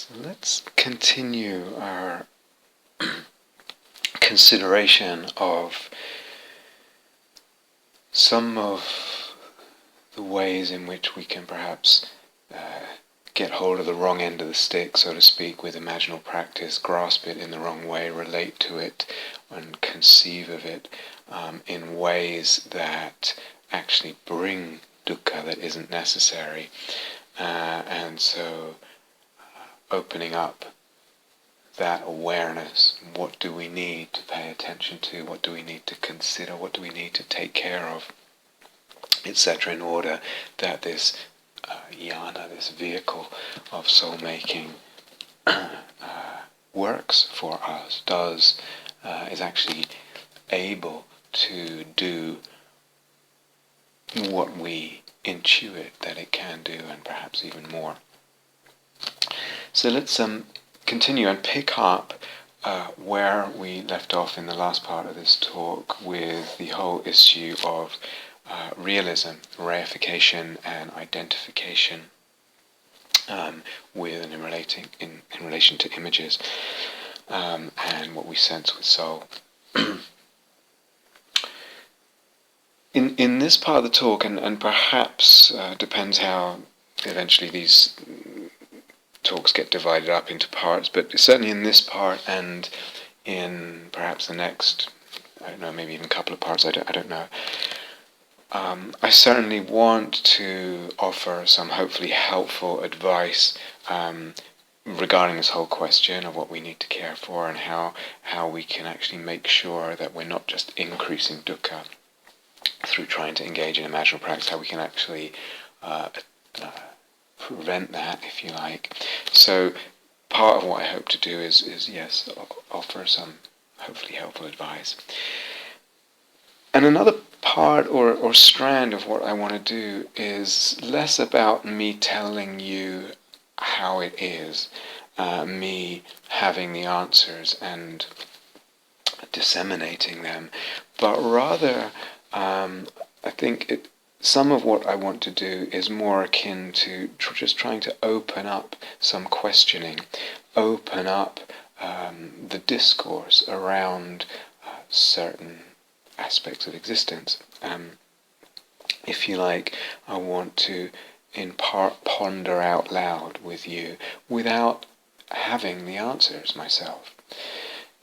So let's continue our consideration of some of the ways in which we can perhaps get hold of the wrong end of the stick, so to speak, with imaginal practice, grasp it in the wrong way, relate to it and conceive of it in ways that actually bring dukkha that isn't necessary. And so opening up that awareness, what do we need to pay attention to, what do we need to consider, what do we need to take care of, etc., in order that this jnana, this vehicle of soul-making works for us, is actually able to do what we intuit that it can do, and perhaps even more. So let's continue and pick up where we left off in the last part of this talk with the whole issue of realism, reification and identification with and in relation to images and what we sense with soul. In this part of the talk, and perhaps depends how eventually these talks get divided up into parts, but certainly in this part and in perhaps the next, I don't know, maybe even a couple of parts, I don't know. I certainly want to offer some hopefully helpful advice regarding this whole question of what we need to care for and how we can actually make sure that we're not just increasing dukkha through trying to engage in imaginal practice, how we can actually prevent that, if you like. So part of what I hope to do is yes, offer some hopefully helpful advice. And another part or strand of what I want to do is less about me telling you how it is, me having the answers and disseminating them, but rather I think some of what I want to do is more akin to just trying to open up some questioning, open up the discourse around certain aspects of existence. If you like, I want to in part ponder out loud with you without having the answers myself.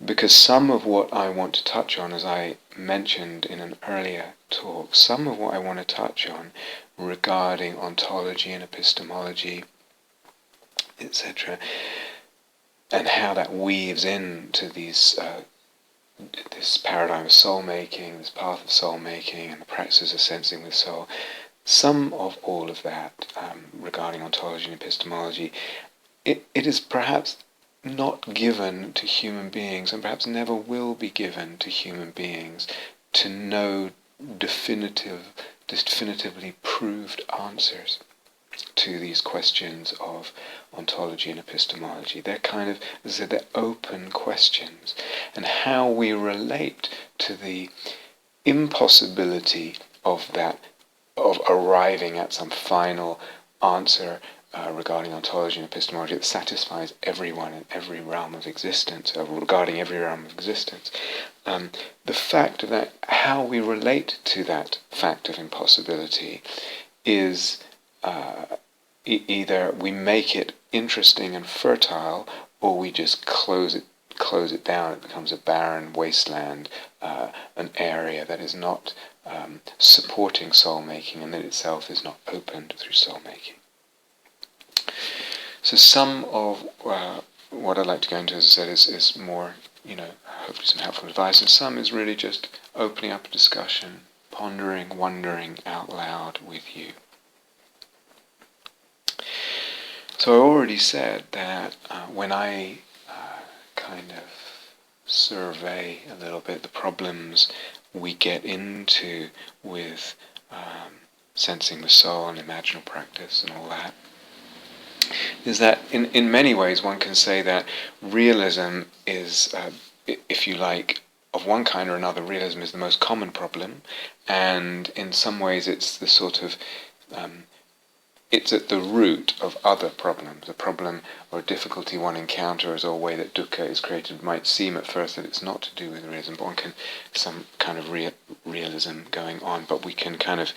Because some of what I want to touch on, as I mentioned in an earlier talk, some of what I want to touch on regarding ontology and epistemology, etc., and how that weaves into these this paradigm of soul-making, this path of soul-making, and the practices of sensing with soul, some of all of that regarding ontology and epistemology, it is perhaps not given to human beings, and perhaps never will be given to human beings, to know definitively proved answers to these questions of ontology and epistemology. They're kind of, as I said, they're open questions, and how we relate to the impossibility of that, of arriving at some final answer regarding ontology and epistemology that satisfies everyone in every realm of existence, regarding every realm of existence. The fact of that, how we relate to that fact of impossibility is either we make it interesting and fertile, or we just close it down. It becomes a barren wasteland, an area that is not supporting soul-making, and that itself is not opened through soul-making. So some of what I'd like to go into, as I said, is more, hopefully some helpful advice, and some is really just opening up a discussion, pondering, wondering out loud with you. So I already said that when I kind of survey a little bit the problems we get into with sensing the soul and imaginal practice and all that, is that in many ways one can say that realism is, if you like, of one kind or another, realism is the most common problem, and in some ways it's the sort of it's at the root of other problems. A problem or a difficulty one encounters, or a way that dukkha is created, might seem at first that it's not to do with realism, but one can some kind of realism going on, but we can kind of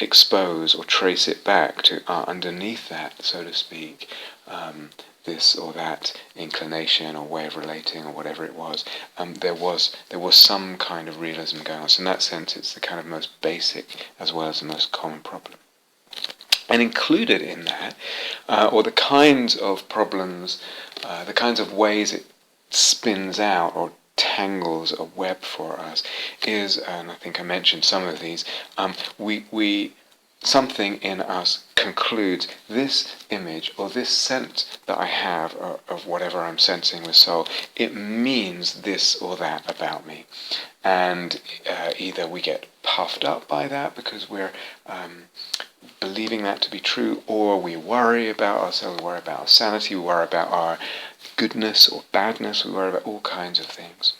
expose or trace it back to underneath that, so to speak, this or that inclination or way of relating or whatever it was. There was some kind of realism going on. So in that sense, it's the kind of most basic as well as the most common problem. And included in that, or the kinds of problems, the kinds of ways it spins out or tangles a web for us, is, and I think I mentioned some of these, we something in us concludes this image or this sense that I have of whatever I'm sensing with soul, it means this or that about me. And either we get puffed up by that because we're believing that to be true, or we worry about ourselves, we worry about our sanity, we worry about our goodness or badness, we worry about all kinds of things.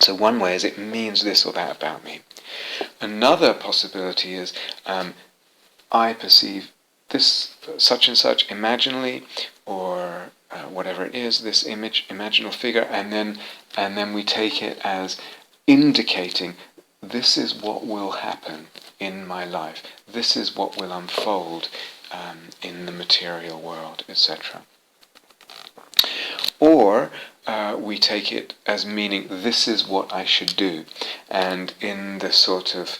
So one way is it means this or that about me. Another possibility is I perceive this such and such imaginally, or whatever it is, this image, imaginal figure, and then we take it as indicating this is what will happen in my life, this is what will unfold in the material world, etc. Or we take it as meaning this is what I should do, and in the sort of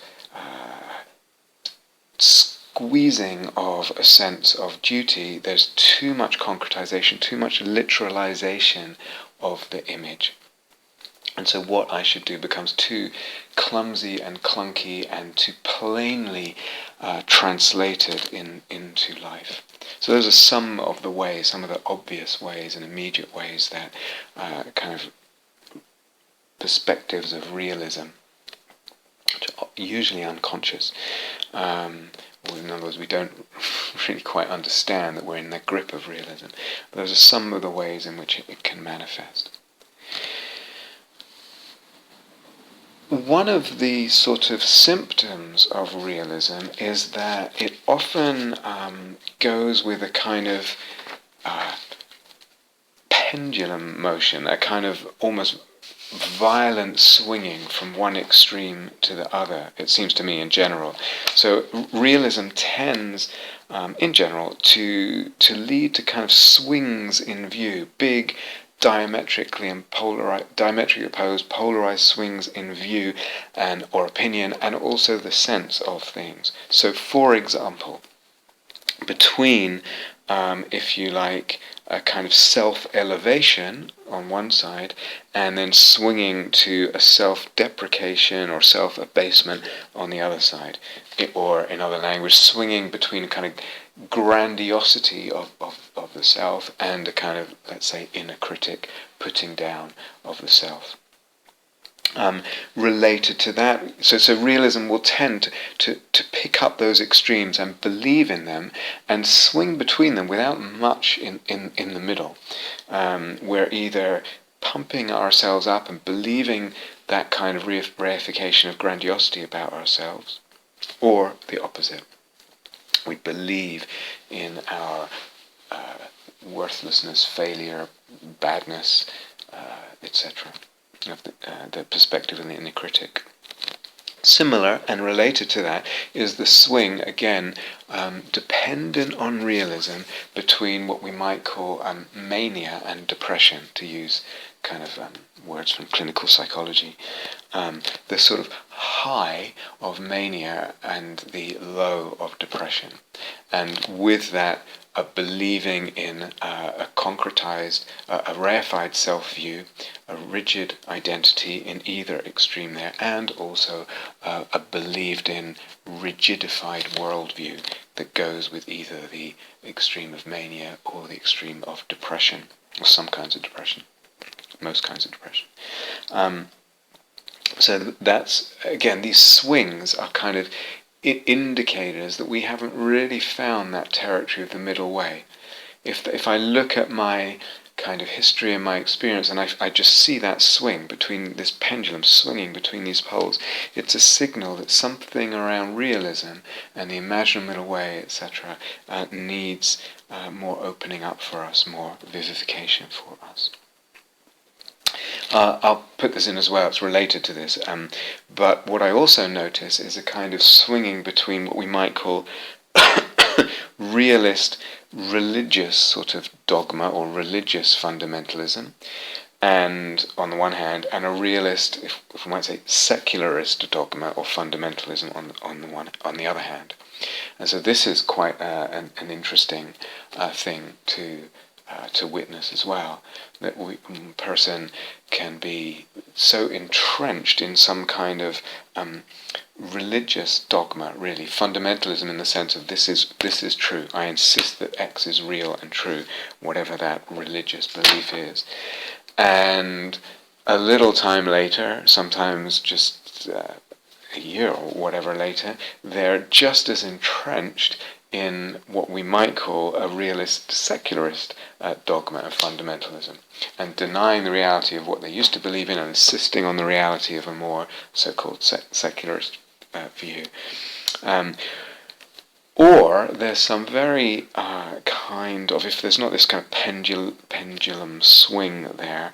squeezing of a sense of duty, there's too much concretization, too much literalization of the image. And so what I should do becomes too clumsy and clunky and too plainly translated into life. So those are some of the ways, some of the obvious ways and immediate ways that kind of perspectives of realism, which are usually unconscious, in other words, we don't really quite understand that we're in the grip of realism. But those are some of the ways in which it can manifest. One of the sort of symptoms of realism is that it often goes with a kind of pendulum motion, a kind of almost violent swinging from one extreme to the other, it seems to me, in general. So realism tends, in general, to lead to kind of swings in view, big, diametrically opposed, polarized swings in view and or opinion, and also the sense of things. So, for example, between, if you like, a kind of self-elevation on one side, and then swinging to a self-deprecation or self-abasement on the other side, or in other language, swinging between a kind of grandiosity of the self and a kind of, let's say, inner critic putting down of the self. Related to that, so realism will tend to pick up those extremes and believe in them and swing between them without much in the middle. We're either pumping ourselves up and believing that kind of reification of grandiosity about ourselves, or the opposite. We believe in our worthlessness, failure, badness, etc. Of the perspective of the inner critic. Similar and related to that is the swing, again, dependent on realism, between what we might call mania and depression, to use kind of words from clinical psychology. The sort of high of mania and the low of depression. And with that, a believing in a concretized, a reified self-view, a rigid identity in either extreme there, and also a believed in rigidified worldview that goes with either the extreme of mania or the extreme of depression, or some kinds of depression, most kinds of depression. So that's, again, these swings are kind of indicators that we haven't really found that territory of the middle way. If I look at my kind of history and my experience, and I just see that swing between this pendulum swinging between these poles. It's a signal that something around realism and the imaginal middle way, etc., needs more opening up for us, more vivification for us. I'll put this in as well, it's related to this, but what I also notice is a kind of swinging between what we might call realist, religious sort of dogma or religious fundamentalism, and on the one hand, and a realist, if we might say, secularist dogma or fundamentalism on the other hand. And so this is quite an interesting thing to witness as well, that a person can be so entrenched in some kind of religious dogma, really, fundamentalism in the sense of this is true, I insist that X is real and true, whatever that religious belief is. And a little time later, sometimes just a year or whatever later, they're just as entrenched in what we might call a realist secularist dogma of fundamentalism, and denying the reality of what they used to believe in and insisting on the reality of a more so-called secularist view. Or there's some very kind of, if there's not this kind of pendulum swing there,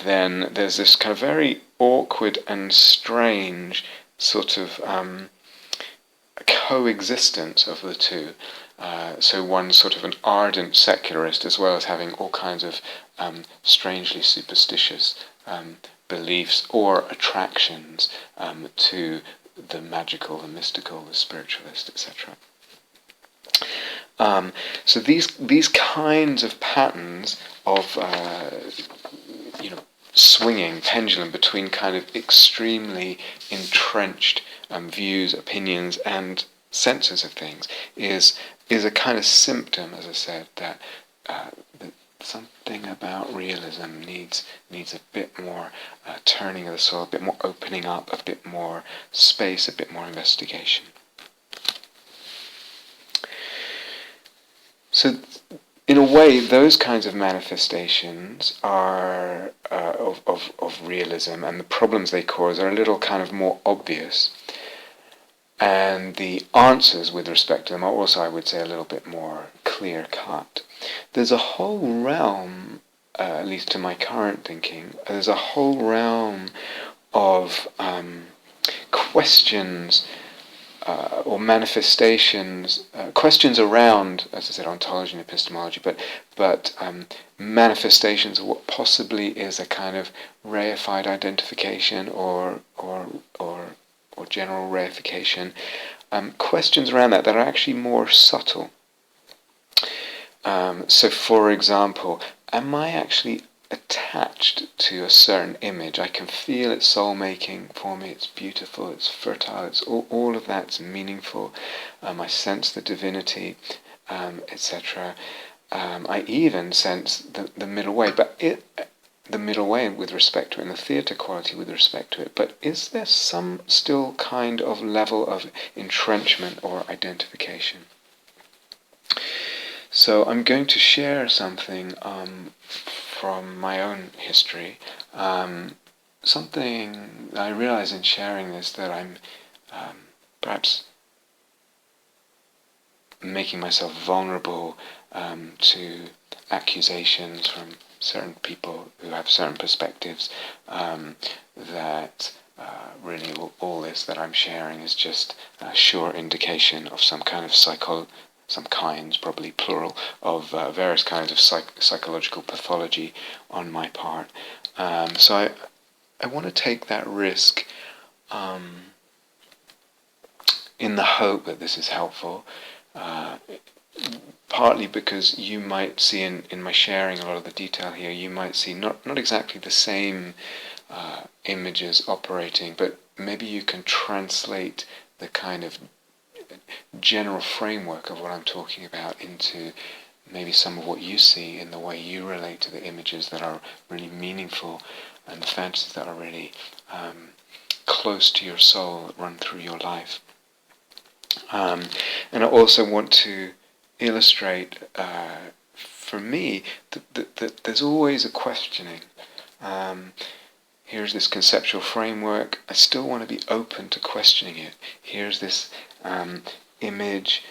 then there's this kind of very awkward and strange sort of coexistence of the two. So one's sort of an ardent secularist as well as having all kinds of strangely superstitious beliefs or attractions to the magical, the mystical, the spiritualist, etc. So these kinds of patterns of swinging pendulum between kind of extremely entrenched views, opinions, and senses of things is a kind of symptom, as I said, that something about realism needs a bit more turning of the soil, a bit more opening up, a bit more space, a bit more investigation. So, in a way, those kinds of manifestations are of realism, and the problems they cause are a little kind of more obvious, and the answers with respect to them are also, I would say, a little bit more clear-cut. There's a whole realm, at least to my current thinking, there's a whole realm of questions or manifestations, questions around, as I said, ontology and epistemology, but manifestations of what possibly is a kind of reified identification or general reification. Questions around that are actually more subtle. So, for example, am I actually attached to a certain image? I can feel it's soul-making for me, it's beautiful, it's fertile, it's all of that's meaningful. I sense the divinity, etc. I even sense the middle way, but the middle way with respect to it, and the theatre quality with respect to it, but is there some still kind of level of entrenchment or identification? So I'm going to share something from my own history. Something I realize in sharing this that I'm perhaps making myself vulnerable to accusations from certain people who have certain perspectives, that really all this that I'm sharing is just a sure indication of some kind of some kinds, probably plural, of various kinds of psychological pathology on my part. So I want to take that risk in the hope that this is helpful, partly because you might see in my sharing a lot of the detail here, you might see not exactly the same images operating, but maybe you can translate the kind of general framework of what I'm talking about into maybe some of what you see in the way you relate to the images that are really meaningful and the fantasies that are really close to your soul, that run through your life. And I also want to illustrate for me, there's always a questioning. Here's this conceptual framework. I still want to be open to questioning it. Here's this image,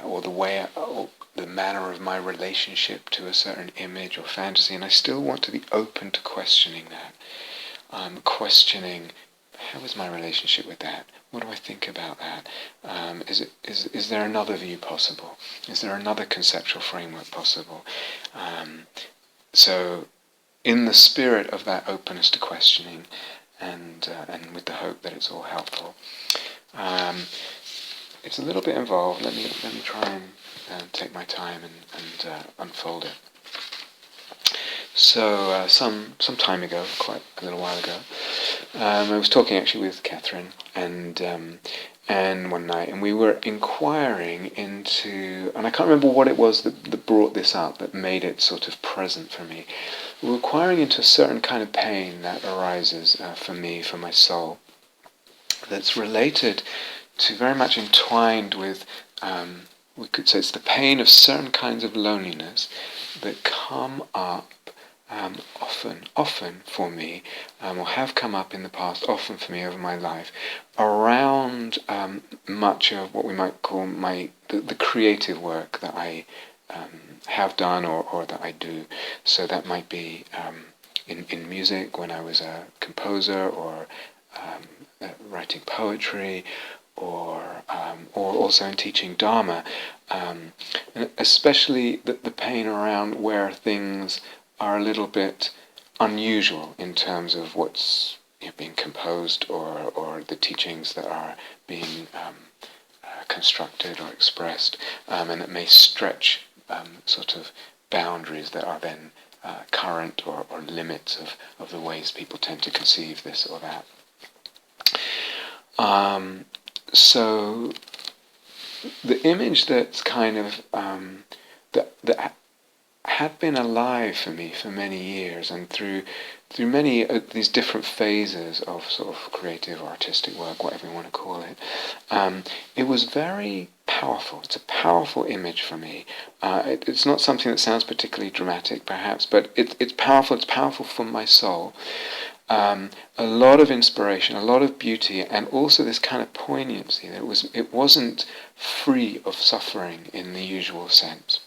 or the way, or the manner of my relationship to a certain image or fantasy, and I still want to be open to questioning that. Questioning, how is my relationship with that? What do I think about that? Is there another view possible? Is there another conceptual framework possible? So, in the spirit of that openness to questioning, and with the hope that it's all helpful, it's a little bit involved. Let me try and take my time and unfold it. So some time ago, quite a little while ago, I was talking actually with Catherine and one night, and we were inquiring into, and I can't remember what it was that brought this up, that made it sort of present for me. We were inquiring into a certain kind of pain that arises for me, for my soul, that's related to, very much entwined with, we could say it's the pain of certain kinds of loneliness that come up often for me, or have come up in the past, often for me over my life, around much of what we might call the creative work that I have done or that I do. So that might be in music, when I was a composer, or writing poetry, or also in teaching Dharma, and especially the pain around where things are a little bit unusual in terms of what's being composed, or the teachings that are being constructed or expressed, and that may stretch sort of boundaries that are then current or limits of the ways people tend to conceive this or that. So the image that's kind of that had been alive for me for many years, and through many of these different phases of sort of creative or artistic work, whatever you want to call it, it was very powerful. It's a powerful image for me. It's not something that sounds particularly dramatic, perhaps, but it's powerful. It's powerful for my soul. A lot of inspiration, a lot of beauty, and also this kind of poignancy. It wasn't free of suffering in the usual sense.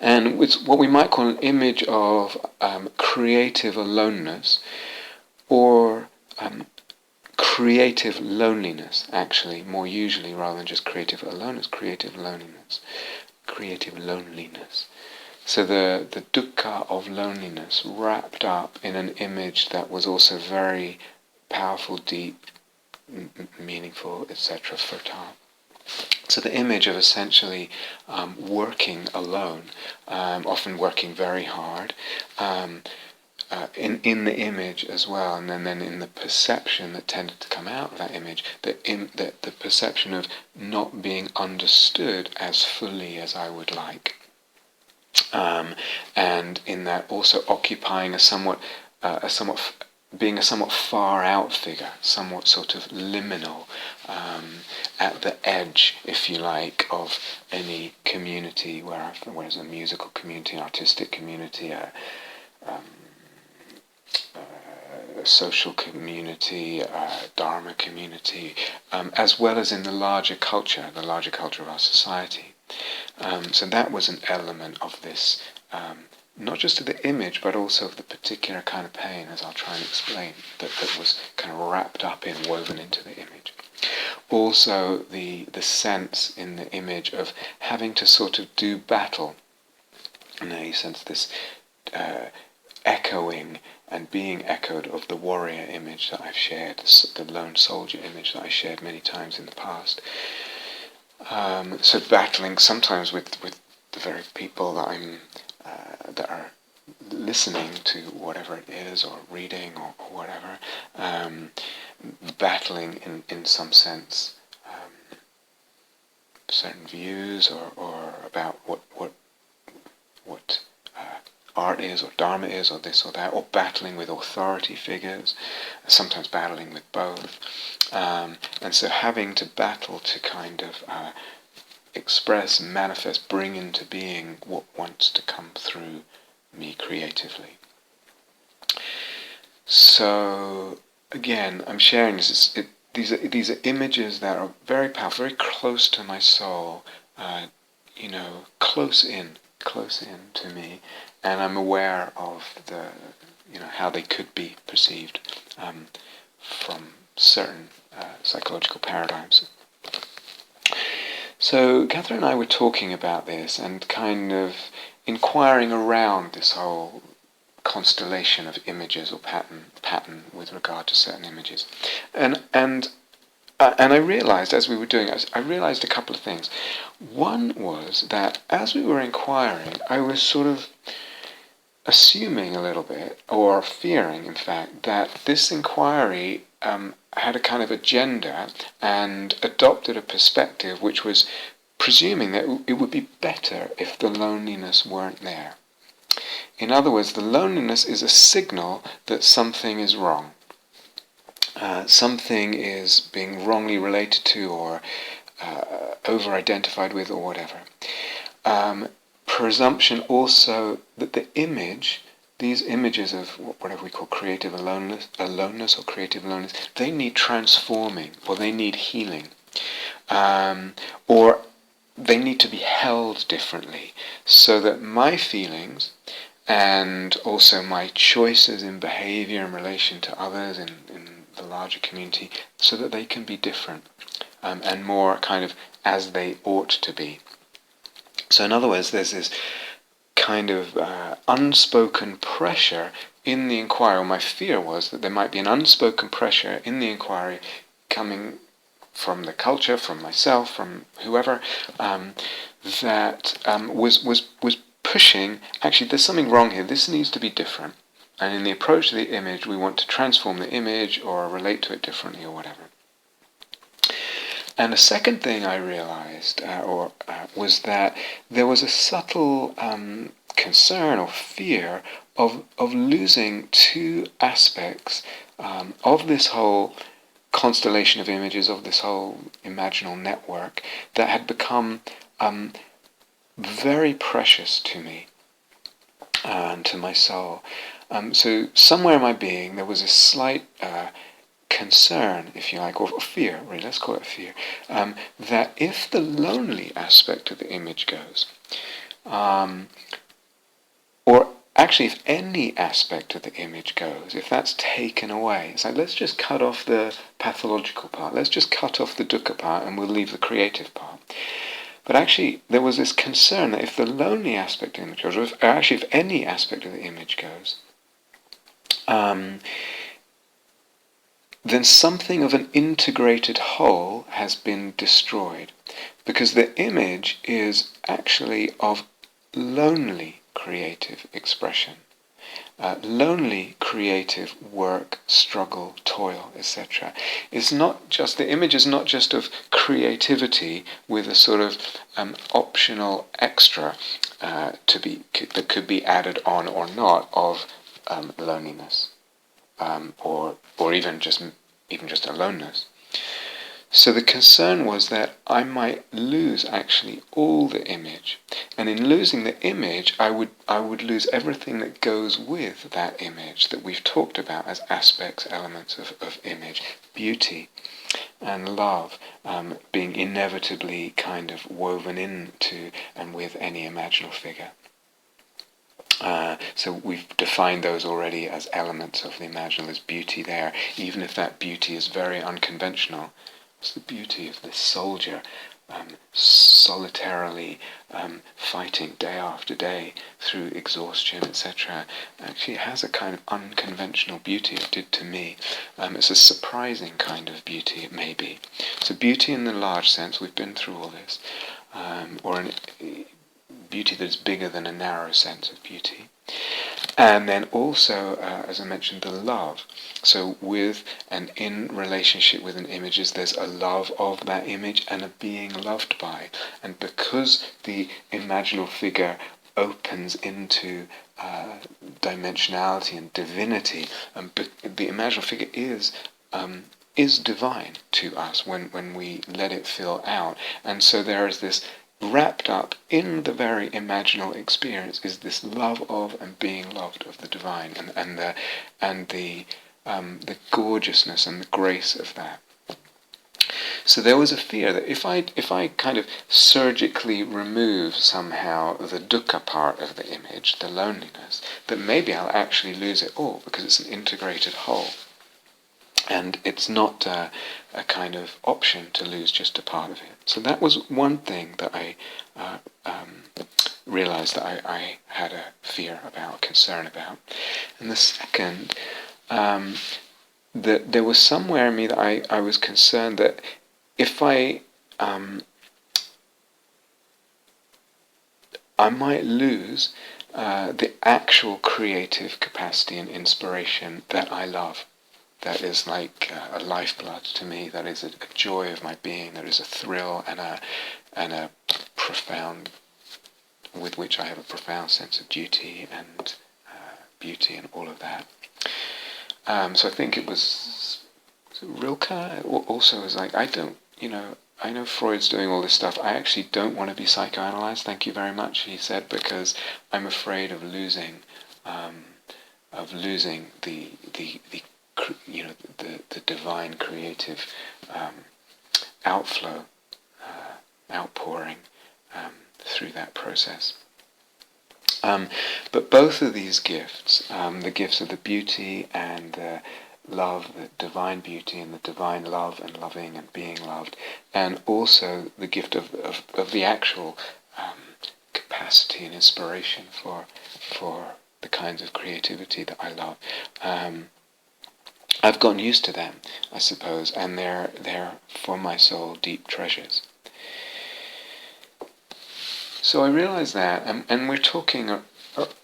And it's what we might call an image of creative aloneness, or creative loneliness, actually, more usually, rather than just creative aloneness, creative loneliness. So the dukkha of loneliness wrapped up in an image that was also very powerful, deep, meaningful, etc., fertile. So the image of essentially working alone, often working very hard, in the image as well, and then in the perception that tended to come out of that image, the perception of not being understood as fully as I would like, and in that also occupying being a somewhat far out figure, somewhat sort of liminal, at the edge, if you like, of any community, whether it's a musical community, an artistic community, a social community, Dharma community, as well as in the larger culture of our society. So that was an element of this, not just of the image, but also of the particular kind of pain, as I'll try and explain, that was kind of wrapped up in, woven into the image. Also the sense in the image of having to sort of do battle. And you sense this echoing and being echoed of the warrior image that I've shared, the lone soldier image that I shared many times in the past. So battling sometimes with the very people that that are listening to whatever it is, or reading, or whatever, battling in some sense certain views or about what art is, or Dharma is, or this or that, or battling with authority figures, sometimes battling with both, and so having to battle to kind of express, manifest, bring into being what wants to come through me creatively. So again, I'm sharing this. These are images that are very powerful, very close to my soul. Close in to me, and I'm aware of how they could be perceived from certain psychological paradigms. So Catherine and I were talking about this and kind of inquiring around this whole constellation of images or pattern with regard to certain images, and I realized as we were doing it, I realized a couple of things. One was that as we were inquiring, I was sort of assuming a little bit, or fearing in fact, that this inquiry had a kind of agenda and adopted a perspective which was presuming that it would be better if the loneliness weren't there. In other words, the loneliness is a signal that something is wrong. Something is being wrongly related to or over-identified with or whatever. Presumption also that the image, these images of whatever we call creative aloneness or creative aloneness, they need transforming or they need healing. Or they need to be held differently so that my feelings and also my choices in behavior in relation to others in the larger community, so that they can be different and more kind of as they ought to be. So in other words, there's this kind of unspoken pressure in the inquiry, or my fear was that there might be an unspoken pressure in the inquiry coming from the culture, from myself, from whoever, that was pushing, actually there's something wrong here, this needs to be different. And in the approach to the image, we want to transform the image or relate to it differently or whatever. And a second thing I realized was that there was a subtle concern or fear of losing two aspects of this whole constellation of images, of this whole imaginal network that had become very precious to me and to my soul. So somewhere in my being there was a slight concern, if you like, or fear, really, let's call it fear, that if the lonely aspect of the image goes, or actually if any aspect of the image goes, if that's taken away, it's like, let's just cut off the pathological part, let's just cut off the dukkha part and we'll leave the creative part. But actually, there was this concern that if the lonely aspect of the image goes, or if any aspect of the image goes, then something of an integrated whole has been destroyed. Because the image is actually of lonely creative expression. Lonely creative work, struggle, toil, etc. It's not just, the image is not just of creativity with a sort of optional extra that could be added on or not of loneliness, or even just aloneness. So the concern was that I might lose actually all the image, and in losing the image, I would lose everything that goes with that image that we've talked about as aspects, elements of image, beauty and love being inevitably kind of woven into and with any imaginal figure. So we've defined those already as elements of the imaginal. There's beauty there, even if that beauty is very unconventional. It's the beauty of this soldier solitarily fighting day after day through exhaustion, etc. Actually, it has a kind of unconventional beauty. It did to me. It's a surprising kind of beauty, it may be. So beauty in the large sense, we've been through all this, or beauty that is bigger than a narrow sense of beauty. And then also, as I mentioned, the love. So with and in relationship with an image, there's a love of that image and a being loved by. And because the imaginal figure opens into dimensionality and divinity, the imaginal figure is divine to us when we let it fill out. And so there is this wrapped up in the very imaginal experience is this love of and being loved of the divine, and the gorgeousness and the grace of that. So there was a fear that if I kind of surgically remove somehow the dukkha part of the image, the loneliness, that maybe I'll actually lose it all, because it's an integrated whole. And it's not a kind of option to lose just a part of it. So that was one thing that I realized that I had a fear about, a concern about. And the second, that there was somewhere in me that I was concerned that if I might lose the actual creative capacity and inspiration that I love. That is like a lifeblood to me. That is a joy of my being. There is a thrill and a profound, with which I have a profound sense of duty and beauty and all of that. So I think it was Rilke also was like, I know Freud's doing all this stuff. I actually don't want to be psychoanalyzed. Thank you very much, he said, because I'm afraid of losing the divine creative outflow, outpouring through that process. But both of these gifts, the gifts of the beauty and the love, the divine beauty and the divine love and loving and being loved, and also the gift of the actual capacity and inspiration for the kinds of creativity that I love. I've gotten used to them, I suppose, and they're for my soul deep treasures. So I realize that, and we're talking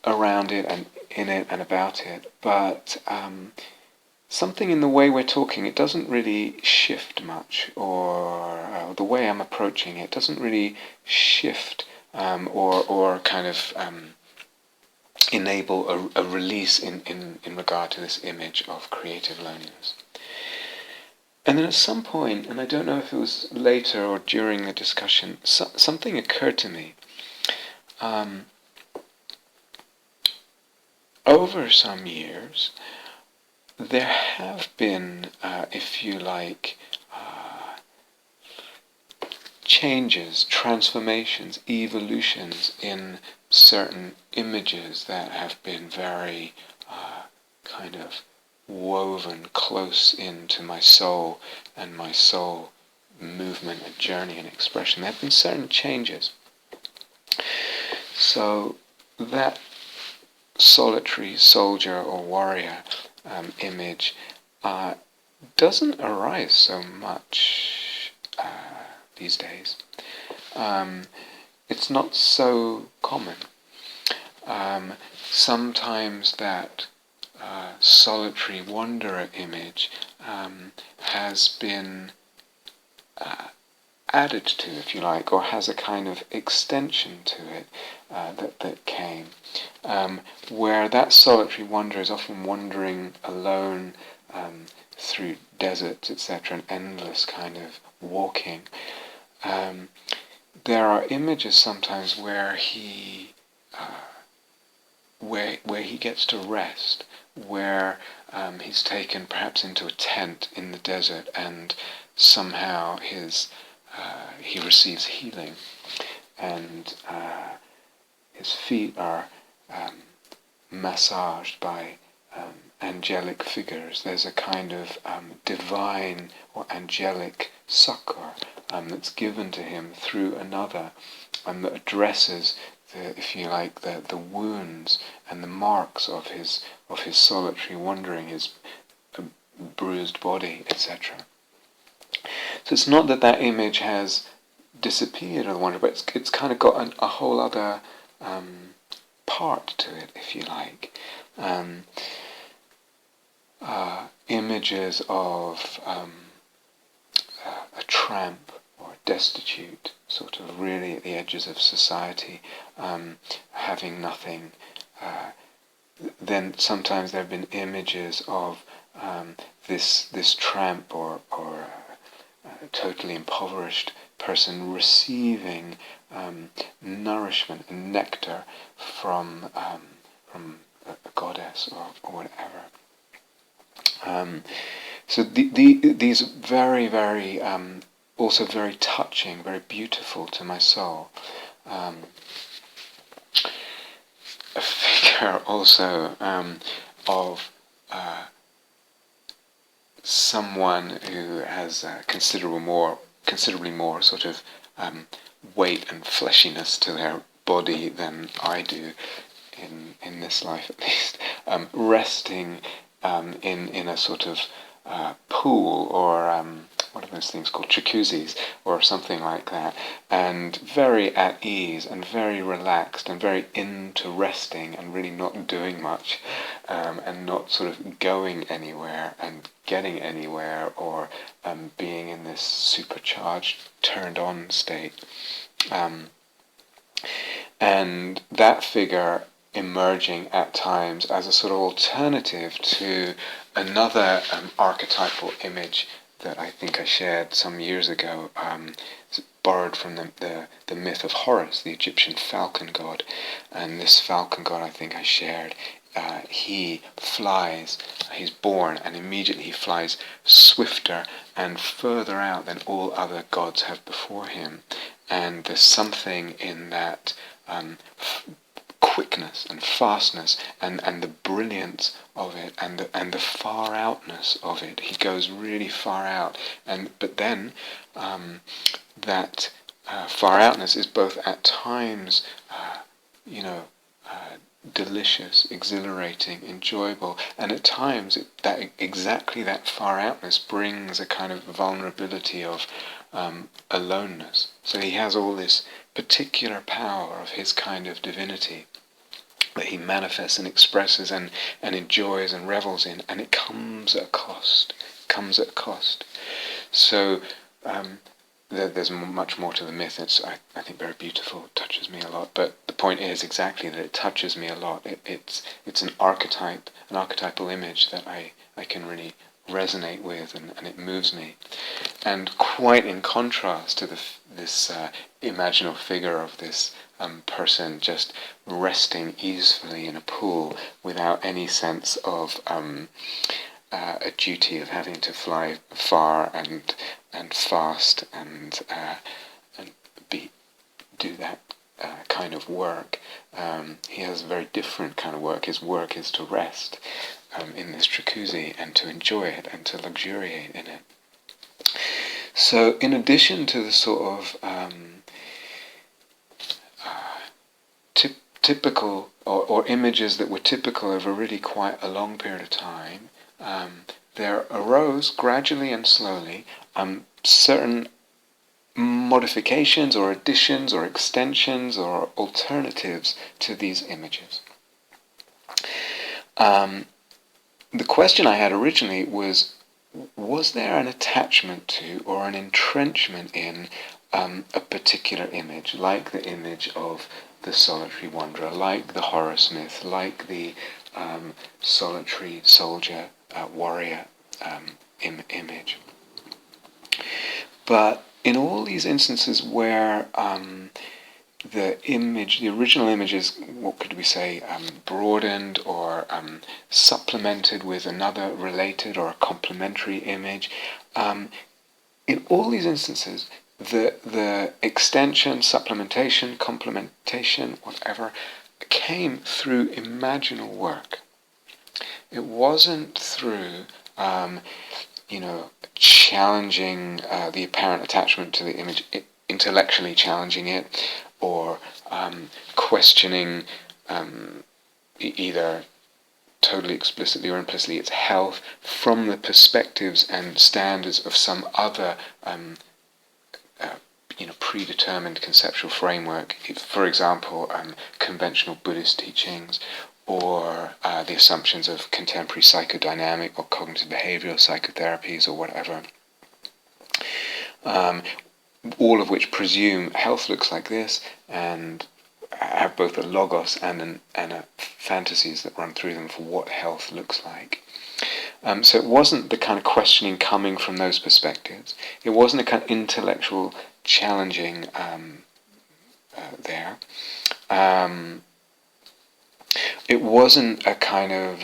around it and in it and about it, but something in the way we're talking, it doesn't really shift much, or the way I'm approaching it doesn't really shift or kind of enable a release in regard to this image of creative loneliness. And then at some point, and I don't know if it was later or during the discussion, something occurred to me. Over some years, there have been, if you like, changes, transformations, evolutions in certain images that have been very kind of woven close into my soul and my soul movement and journey and expression. There have been certain changes. So that solitary soldier or warrior image doesn't arise so much these days. It's not so common. Sometimes that solitary wanderer image has been added to, if you like, or has a kind of extension to it that came, where that solitary wanderer is often wandering alone through deserts, etc., an endless kind of walking. There are images sometimes where he gets to rest, where he's taken perhaps into a tent in the desert, and somehow he receives healing, and his feet are massaged by angelic figures. There's a kind of divine or angelic succor that's given to him through another, that addresses if you like, the wounds and the marks of his solitary wandering, his bruised body, etc. So it's not that image has disappeared or the wonder, but it's kind of got a whole other part to it, if you like. Images of a tramp or a destitute, sort of really at the edges of society, having nothing. Then sometimes there have been images of this tramp or totally impoverished person receiving nourishment and nectar from a goddess or whatever. So these very, very, also very touching, very beautiful to my soul. A figure also of someone who has considerably more sort of weight and fleshiness to their body than I do in this life, at least, resting in a sort of pool or what are those things called, jacuzzis or something like that, and very at ease and very relaxed and very into resting and really not doing much, and not sort of going anywhere and getting anywhere or being in this supercharged, turned on state. And that figure emerging at times as a sort of alternative to another archetypal image that I think I shared some years ago, borrowed from the myth of Horus, the Egyptian falcon god. And this falcon god, I think I shared, he flies, he's born, and immediately he flies swifter and further out than all other gods have before him. And there's something in that quickness and fastness and the brilliance of it and the far outness of it. He goes really far out, but then that far outness is both at times delicious, exhilarating, enjoyable, and at times exactly that far outness brings a kind of vulnerability of aloneness. So he has all this particular power of his kind of divinity that he manifests and expresses and enjoys and revels in, and it comes at a cost. So there's much more to the myth. It's, I think, very beautiful. It touches me a lot. But the point is exactly that it touches me a lot. It's an archetypal image that I can really resonate with, and it moves me. And quite in contrast to this imaginal figure of this person just resting easily in a pool without any sense of a duty of having to fly far and fast and do that kind of work. He has a very different kind of work. His work is to rest in this jacuzzi and to enjoy it and to luxuriate in it. So in addition to the sort of typical or images that were typical over really quite a long period of time, there arose gradually and slowly certain modifications or additions or extensions or alternatives to these images. The question I had originally was there an attachment to or an entrenchment in a particular image, like the image of the solitary wanderer, like the Horus myth, like the solitary soldier, warrior image. But in all these instances where the original image is, what could we say, broadened or supplemented with another related or a complementary image, in all these instances, the extension, supplementation, complementation, whatever, came through imaginal work. It wasn't through, challenging the apparent attachment to the image, intellectually challenging it, or questioning either totally explicitly or implicitly its health from the perspectives and standards of some other predetermined conceptual framework. For example, conventional Buddhist teachings, or the assumptions of contemporary psychodynamic or cognitive behavioral psychotherapies or whatever, all of which presume health looks like this and have both a logos and a fantasies that run through them for what health looks like. So it wasn't the kind of questioning coming from those perspectives. It wasn't a kind of intellectual challenging there. It wasn't a kind of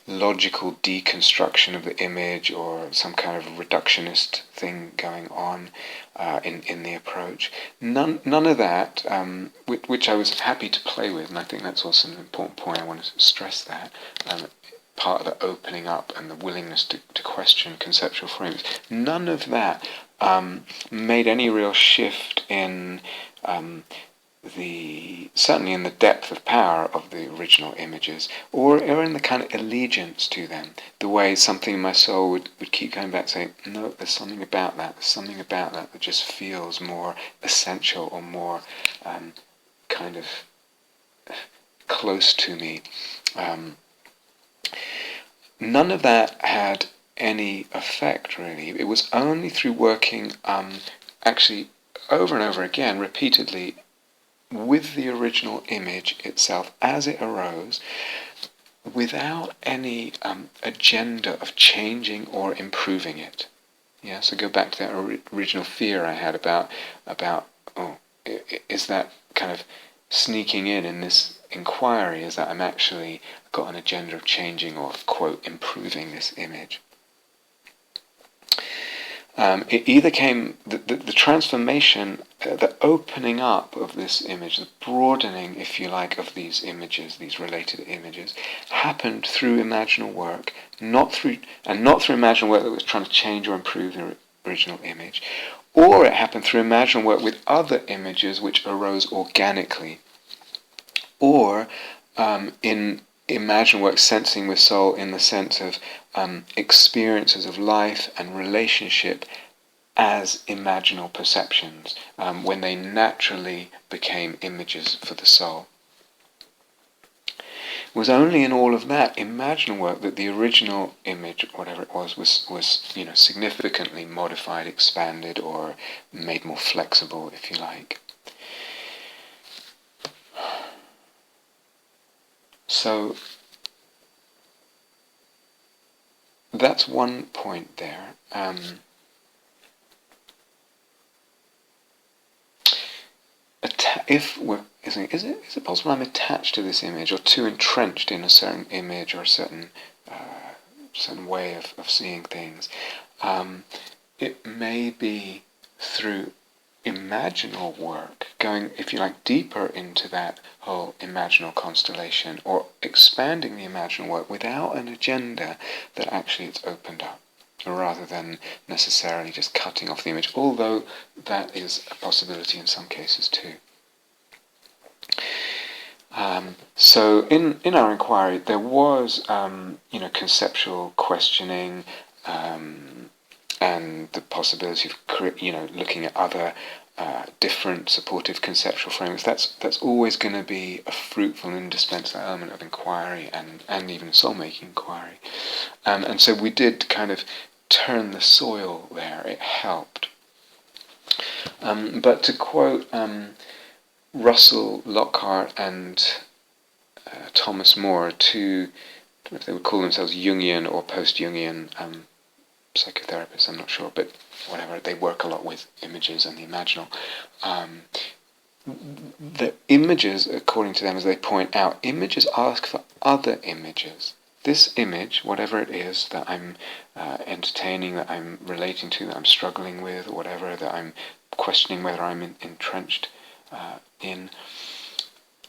logical deconstruction of the image or some kind of reductionist thing going on in the approach. None of that, which I was happy to play with, and I think that's also an important point. I want to stress that. Part of the opening up and the willingness to question conceptual frames. None of that made any real shift in certainly in the depth of power of the original images, or in the kind of allegiance to them, the way something in my soul would keep going back saying, no, there's something about that that just feels more essential or more kind of close to me. None of that had any effect, really. It was only through working actually over and over again, repeatedly, with the original image itself as it arose, without any agenda of changing or improving it. Yeah, so go back to that original fear I had about is that kind of sneaking in this inquiry, is that I'm actually got an agenda of changing or, quote, improving this image. It either came, the transformation, the opening up of this image, the broadening, if you like, of these images, these related images, happened through imaginal work, not through imaginal work that was trying to change or improve the original image, or it happened through imaginal work with other images which arose organically, or in imaginal work sensing with soul in the sense of experiences of life and relationship as imaginal perceptions, when they naturally became images for the soul. It was only in all of that imaginal work that the original image, whatever it was significantly modified, expanded, or made more flexible, if you like. So that's one point there. Is it possible I'm attached to this image, or too entrenched in a certain image or a certain way of seeing things? It may be through imaginal work, going, if you like, deeper into that whole imaginal constellation, or expanding the imaginal work without an agenda, that actually it's opened up, rather than necessarily just cutting off the image, although that is a possibility in some cases too. So in our inquiry, there was conceptual questioning, and the possibility of looking at other different supportive conceptual frameworks. That's always going to be a fruitful and indispensable element of inquiry and even soul-making inquiry. And so we did kind of turn the soil there. It helped. But to quote Russell Lockhart and Thomas More, two, I don't know if they would call themselves Jungian or post-Jungian psychotherapists, I'm not sure, but whatever, they work a lot with images and the imaginal. The images, according to them, as they point out, images ask for other images. This image, whatever it is that I'm entertaining, that I'm relating to, that I'm struggling with, or whatever, that I'm questioning whether I'm entrenched in,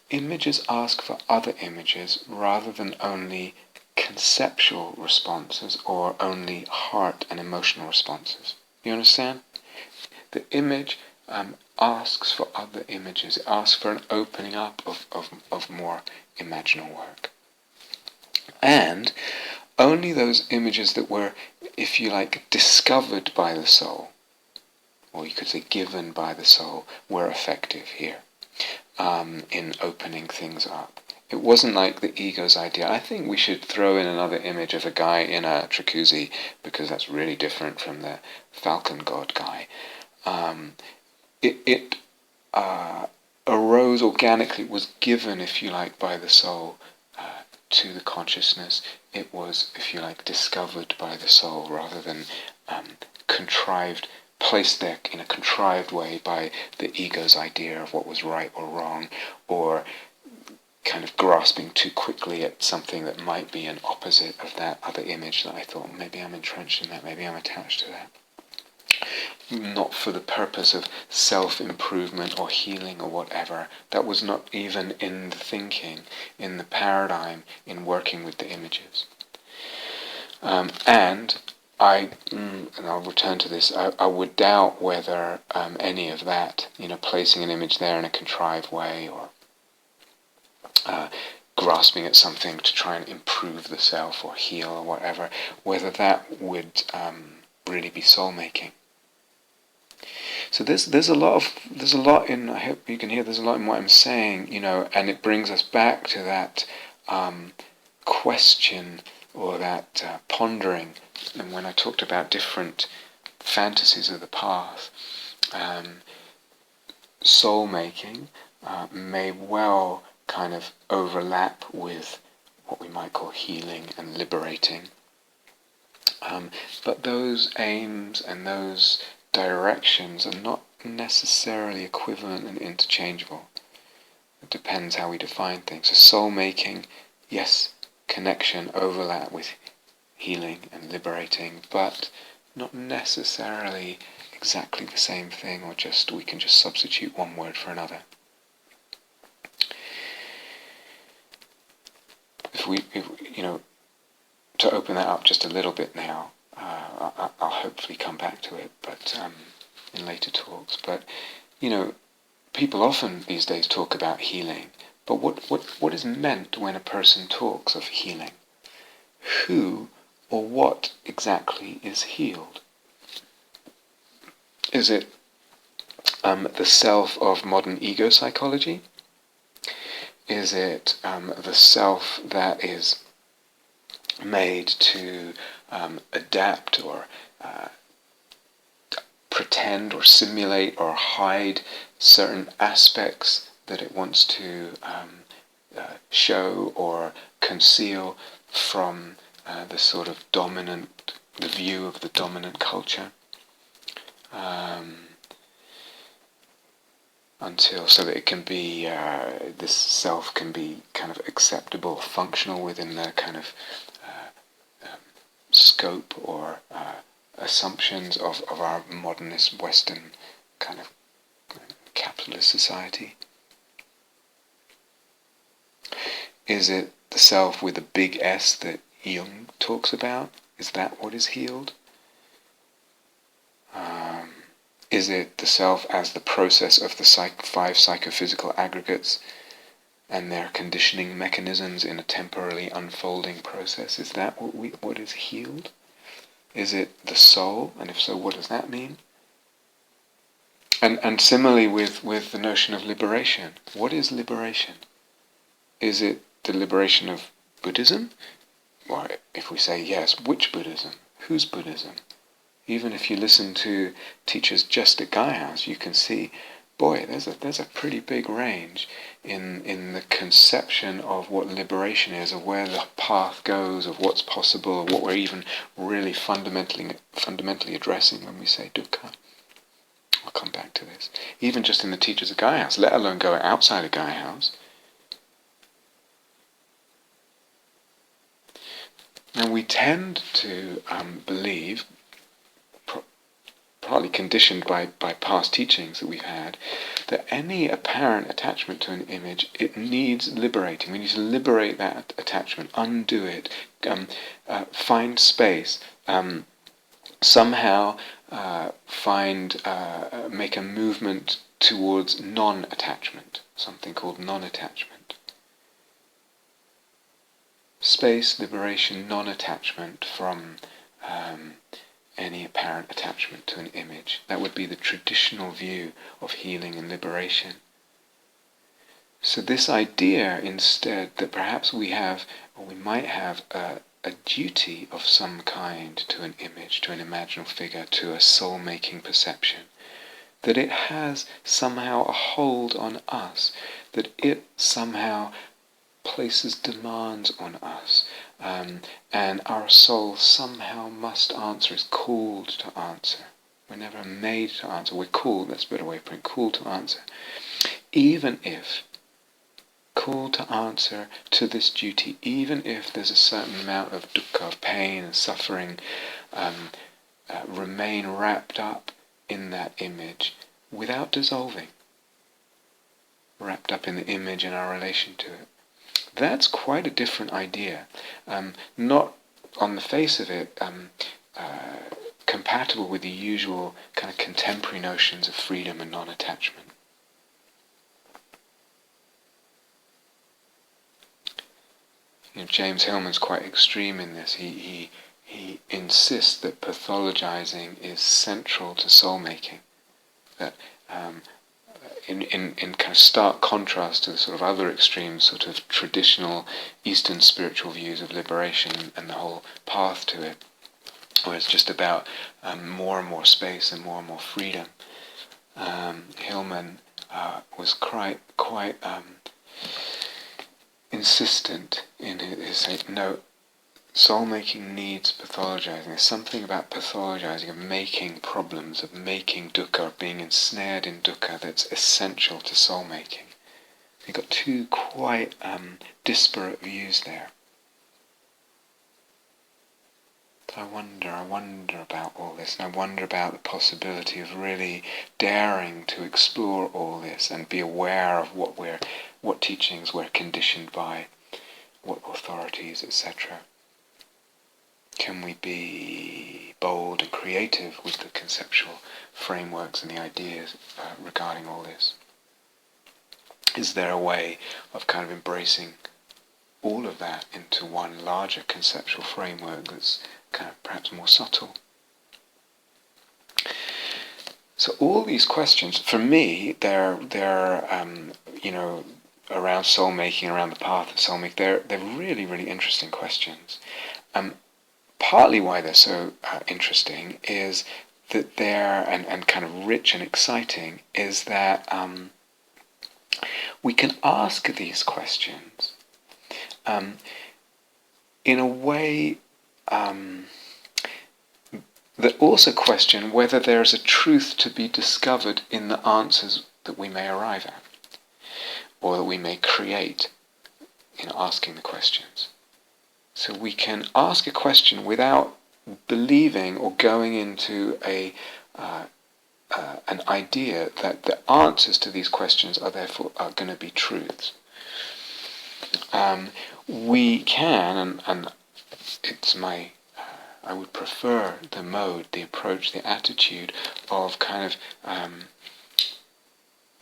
images ask for other images rather than only conceptual responses or only heart and emotional responses. You understand? The image asks for other images. It asks for an opening up of more imaginal work. And only those images that were, if you like, discovered by the soul, or you could say given by the soul, were effective here in opening things up. It wasn't like the ego's idea, I think we should throw in another image of a guy in a jacuzzi because that's really different from the falcon god guy. It arose organically, was given, if you like, by the soul to the consciousness. It was, if you like, discovered by the soul rather than contrived, placed there in a contrived way by the ego's idea of what was right or wrong, or kind of grasping too quickly at something that might be an opposite of that other image that I thought, maybe I'm entrenched in that, maybe I'm attached to that. Not for the purpose of self-improvement or healing or whatever. That was not even in the thinking, in the paradigm, in working with the images. And I'll return to this, I would doubt whether any of that, placing an image there in a contrived way, or grasping at something to try and improve the self or heal or whatever, whether that would really be soul-making. So there's a lot in, I hope you can hear, there's a lot in what I'm saying, and it brings us back to that question, or that pondering. And when I talked about different fantasies of the path, soul-making may well kind of overlap with what we might call healing and liberating. But those aims and those directions are not necessarily equivalent and interchangeable. It depends how we define things. So soul-making, yes, connection, overlap with healing and liberating, but not necessarily exactly the same thing, or we can just substitute one word for another. To open that up just a little bit now, I'll hopefully come back to it, but in later talks. But people often these days talk about healing, but what is meant when a person talks of healing? Who or what exactly is healed? Is it the self of modern ego psychology? Is it the self that is made to adapt or pretend or simulate or hide certain aspects that it wants to show or conceal from the sort of the view of the dominant culture, so that it can be, this self can be kind of acceptable, functional within the kind of scope or assumptions of our modernist Western kind of capitalist society? Is it the self with a big S that Jung talks about? Is that what is healed? Is it the self as the process of the 5 psychophysical aggregates and their conditioning mechanisms in a temporarily unfolding process? Is that what is healed? Is it the soul? And if so, what does that mean? And similarly with the notion of liberation. What is liberation? Is it the liberation of Buddhism? Or if we say yes, which Buddhism? Whose Buddhism? Even if you listen to teachers just at Guy House, you can see, boy, there's a pretty big range in the conception of what liberation is, of where the path goes, of what's possible, of what we're even really fundamentally addressing when we say dukkha. I'll come back to this. Even just in the teachers at Guy House, let alone go outside of Guy House. And we tend to believe, partly conditioned by past teachings that we've had, that any apparent attachment to an image, it needs liberating. We need to liberate that attachment, undo it, find space, somehow make a movement towards non-attachment, something called non-attachment. Space, liberation, non-attachment from any apparent attachment to an image. That would be the traditional view of healing and liberation. So this idea instead that perhaps we have, or we might have, a duty of some kind to an image, to an imaginal figure, to a soul-making perception, that it has somehow a hold on us, that it somehow places demands on us, and our soul somehow must answer, is called to answer. We're never made to answer, we're called, that's a better way of putting it, called to answer. Even if called to answer to this duty, even if there's a certain amount of dukkha, of pain and suffering, remain wrapped up in that image without dissolving, wrapped up in the image and our relation to it. That's quite a different idea. Not on the face of it compatible with the usual kind of contemporary notions of freedom and non-attachment. James Hillman's quite extreme in this. He insists that pathologizing is central to soul-making. That in kind of stark contrast to the sort of other extreme sort of traditional Eastern spiritual views of liberation and the whole path to it, where it's just about more and more space and more freedom. Hillman was quite insistent in his saying, no, soul-making needs pathologizing. There's something about pathologizing, of making problems, of making dukkha, of being ensnared in dukkha, that's essential to soul-making. You've got two quite disparate views there. I wonder about all this, and I wonder about the possibility of really daring to explore all this and be aware of what teachings we're conditioned by, what authorities, etc. Can we be bold and creative with the conceptual frameworks and the ideas regarding all this? Is there a way of kind of embracing all of that into one larger conceptual framework that's kind of perhaps more subtle? So all these questions, for me, they're around soul-making, around the path of soul-making, they're really, really interesting questions. Partly why they're so interesting is that they're, and kind of rich and exciting, is that we can ask these questions in a way that also question whether there is a truth to be discovered in the answers that we may arrive at, or that we may create in asking the questions. So we can ask a question without believing or going into an idea that the answers to these questions are therefore going to be truths. We can, and it's my, I would prefer the mode, the approach, the attitude of kind of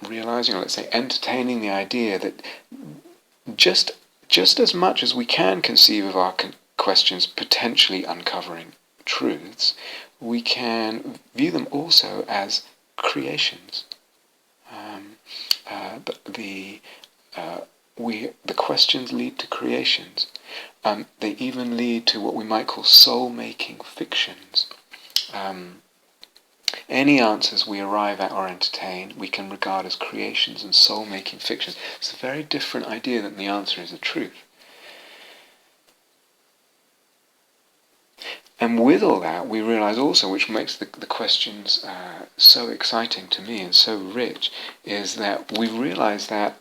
realizing, or let's say entertaining the idea that just as much as we can conceive of our questions potentially uncovering truths, we can view them also as creations. The questions lead to creations. They even lead to what we might call soul-making fictions. Any answers we arrive at or entertain, we can regard as creations and soul-making fictions. It's a very different idea than the answer is a truth. And with all that, we realize also, which makes the questions so exciting to me and so rich, is that we realize that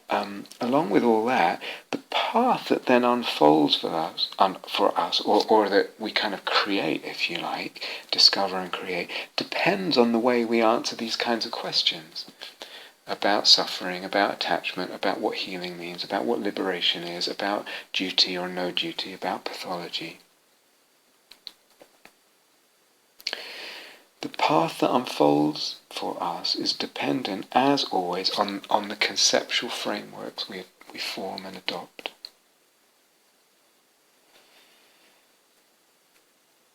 along with all that, the path that then unfolds for us, or that we kind of create, if you like, discover and create, depends on the way we answer these kinds of questions about suffering, about attachment, about what healing means, about what liberation is, about duty or no duty, about pathology. The path that unfolds for us is dependent, as always, on the conceptual frameworks we form and adopt.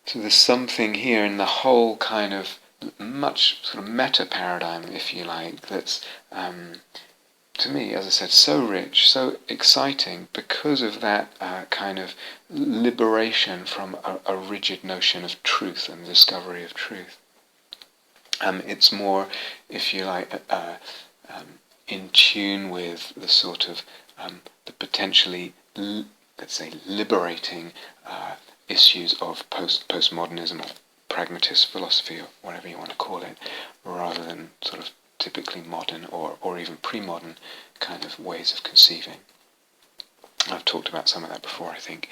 So there's something here in the whole kind of much sort of metta paradigm, if you like, that's, to me, as I said, so rich, so exciting because of that kind of liberation from a rigid notion of truth and discovery of truth. It's more, if you like, in tune with the sort of the potentially let's say, liberating issues of postmodernism or pragmatist philosophy or whatever you want to call it, rather than sort of typically modern or even pre-modern kind of ways of conceiving. I've talked about some of that before, I think.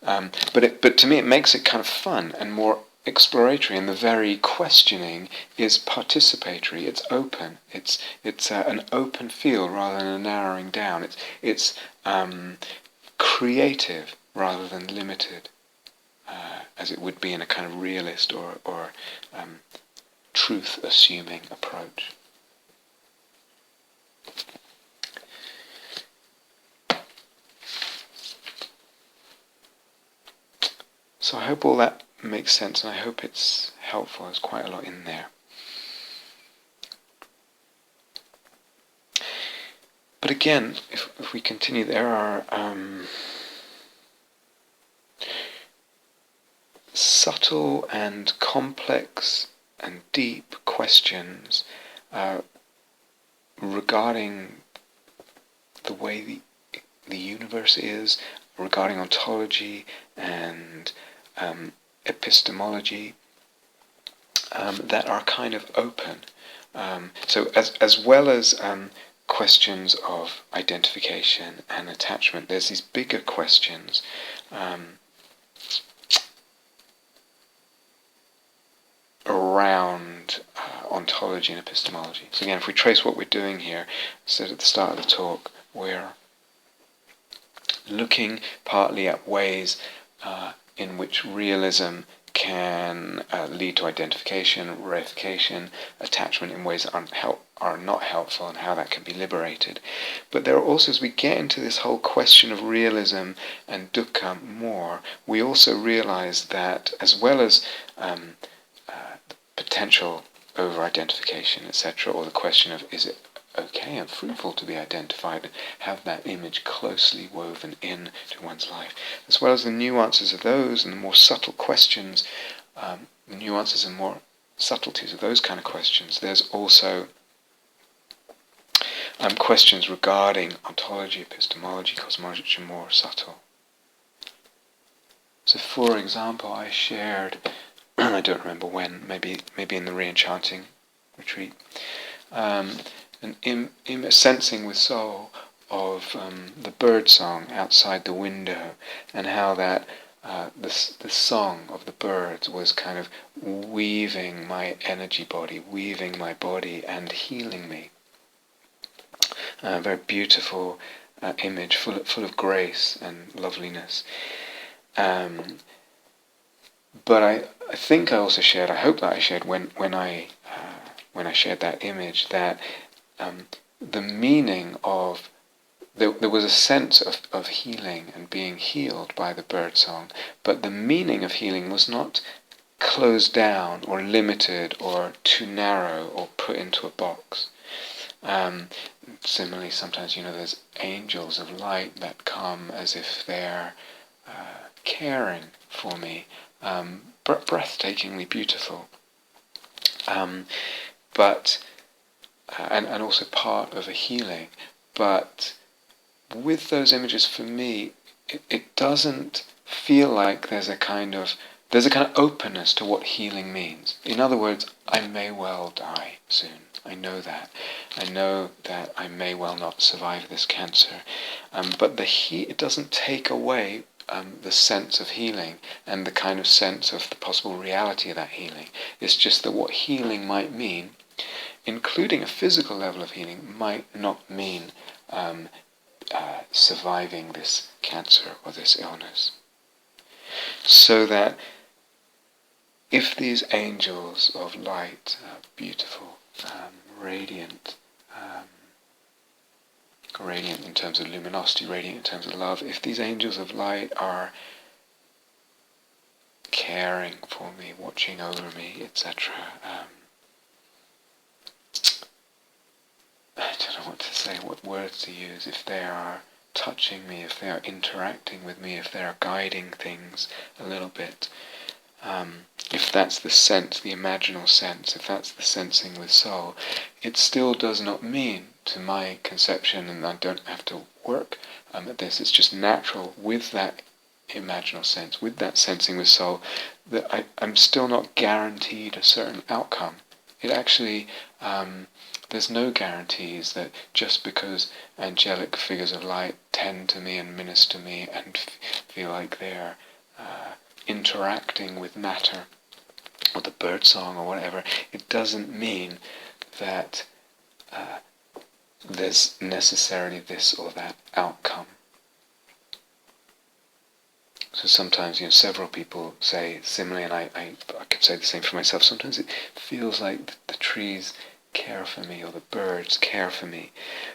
But to me it makes it kind of fun and more exploratory, and the very questioning is participatory. It's open. It's an open field rather than a narrowing down. It's creative rather than limited, as it would be in a kind of realist or truth-assuming approach. So I hope all that makes sense, and I hope it's helpful. There's quite a lot in there. But again, if we continue, there are subtle and complex and deep questions regarding the way the universe is, regarding ontology and epistemology, that are kind of open. So as well as questions of identification and attachment, there's these bigger questions around ontology and epistemology. So again, if we trace what we're doing here, so at the start of the talk, we're looking partly at ways in which realism can lead to identification, reification, attachment in ways that are not helpful, and how that can be liberated. But there are also, as we get into this whole question of realism and dukkha more, we also realize that as well as potential over-identification, etc., or the question of is it okay and fruitful to be identified and have that image closely woven in to one's life, as well as the nuances of those and the more subtle questions, the nuances and more subtleties of those kind of questions. There's also questions regarding ontology, epistemology, cosmology, which are more subtle. So for example, I shared, I don't remember when, maybe in the re-enchanting retreat, a sensing with soul of the bird song outside the window, and how that the song of the birds was kind of weaving my energy body, weaving my body and healing me. A very beautiful image, full of grace and loveliness. But I think I also shared, I hope that I shared when I shared that image, that the meaning of there was a sense of healing and being healed by the birdsong, but the meaning of healing was not closed down or limited or too narrow or put into a box. Similarly, sometimes there's angels of light that come as if they're caring for me, breathtakingly beautiful, but and also part of a healing. But with those images, for me, it doesn't feel like there's a kind of openness to what healing means. In other words, I may well die soon. I know that. I know that I may well not survive this cancer. But it doesn't take away the sense of healing and the kind of sense of the possible reality of that healing. It's just that what healing might mean, including a physical level of healing, might not mean surviving this cancer or this illness. So that if these angels of light, beautiful, radiant, radiant in terms of luminosity, radiant in terms of love, if these angels of light are caring for me, watching over me, etc., I don't know what to say, what words to use, if they are touching me, if they are interacting with me, if they are guiding things a little bit, if that's the sense, the imaginal sense, if that's the sensing with soul, it still does not mean, to my conception, and I don't have to work at this. It's just natural with that imaginal sense, with that sensing with soul, that I'm still not guaranteed a certain outcome. It actually, there's no guarantees that just because angelic figures of light tend to me and minister me and feel like they're interacting with matter, or the bird song or whatever, it doesn't mean that there's necessarily this or that outcome. So sometimes, several people say similarly, and I could say the same for myself. Sometimes it feels like the trees care for me or the birds care for me,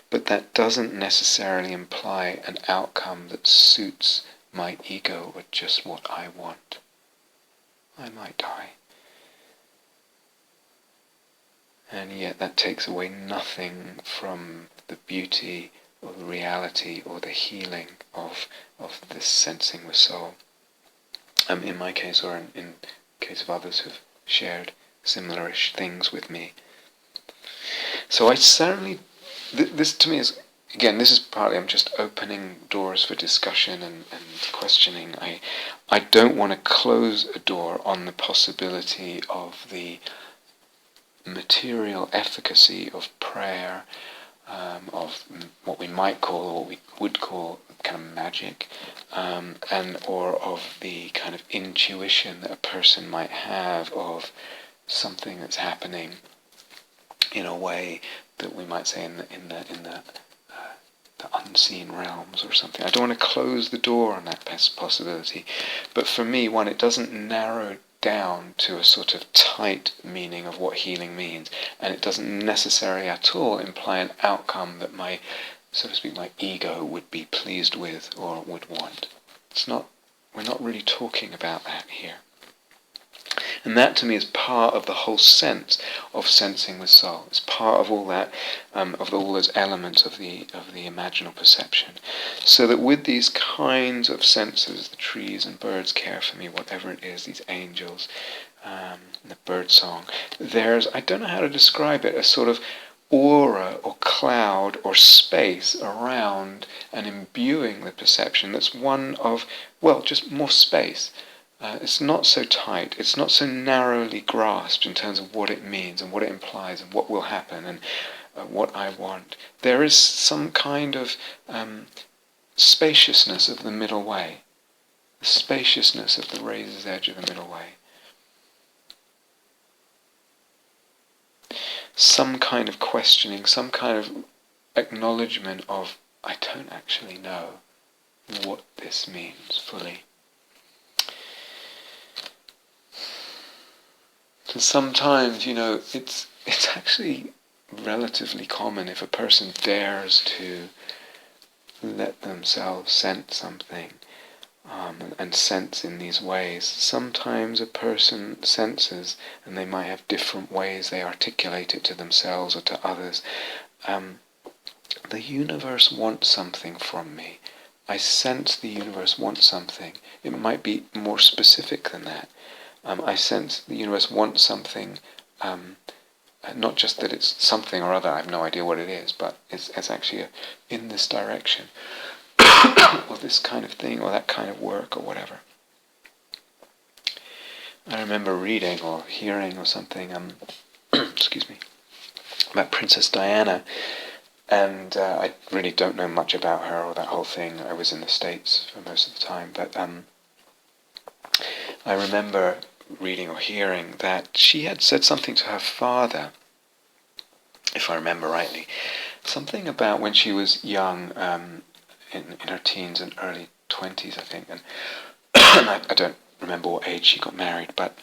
but that doesn't necessarily imply an outcome that suits my ego or just what I want. I might die. And yet that takes away nothing from the beauty or the reality or the healing of this sensing with soul. In my case, or in case of others who've shared similar-ish things with me. So I certainly, this to me is, again, this is partly I'm just opening doors for discussion and questioning. I don't want to close a door on the possibility of the material efficacy of prayer, of what we might call, or what we would call, kind of magic, or of the kind of intuition that a person might have of something that's happening in a way that we might say in the unseen realms or something. I don't want to close the door on that possibility, but for me, one, it doesn't narrow down to a sort of tight meaning of what healing means, and it doesn't necessarily at all imply an outcome that my, so to speak, my ego would be pleased with or would want. We're not really talking about that here. And that to me is part of the whole sense of sensing with soul. It's part of all that, of all those elements of the imaginal perception. So that with these kinds of senses, the trees and birds care for me, whatever it is, these angels, the bird song, there's, I don't know how to describe it, a sort of aura or cloud or space around and imbuing the perception that's one of, well, just more space. It's not so tight, it's not so narrowly grasped in terms of what it means and what it implies and what will happen and what I want. There is some kind of spaciousness of the middle way, the spaciousness of the razor's edge of the middle way. Some kind of questioning, some kind of acknowledgement of, I don't actually know what this means fully. So sometimes, it's actually relatively common if a person dares to let themselves sense something and sense in these ways. Sometimes a person senses, and they might have different ways they articulate it to themselves or to others. The universe wants something from me. I sense the universe wants something. It might be more specific than that. I sense the universe wants something, not just that it's something or other, I have no idea what it is, but it's actually in this direction, or this kind of thing, or that kind of work, or whatever. I remember reading or hearing or something, excuse me, about Princess Diana, and I really don't know much about her or that whole thing. I was in the States for most of the time, but I remember reading or hearing that she had said something to her father, if I remember rightly, something about when she was young, in her teens and early 20s, I think, and I don't remember what age she got married, but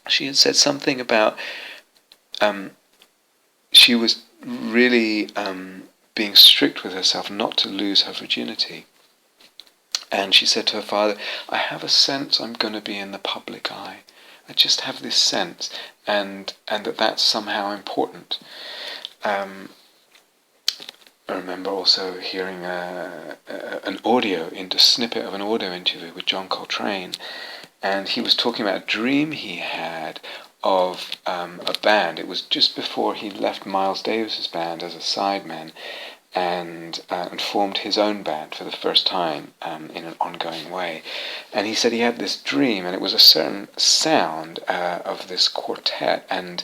she had said something about she was really being strict with herself not to lose her virginity. And she said to her father, I have a sense I'm going to be in the public eye. I just have this sense, and that's somehow important. I remember also hearing a snippet of an audio interview with John Coltrane, and he was talking about a dream he had of a band. It was just before he left Miles Davis's band as a sideman, and formed his own band for the first time in an ongoing way. And he said he had this dream, and it was a certain sound of this quartet, and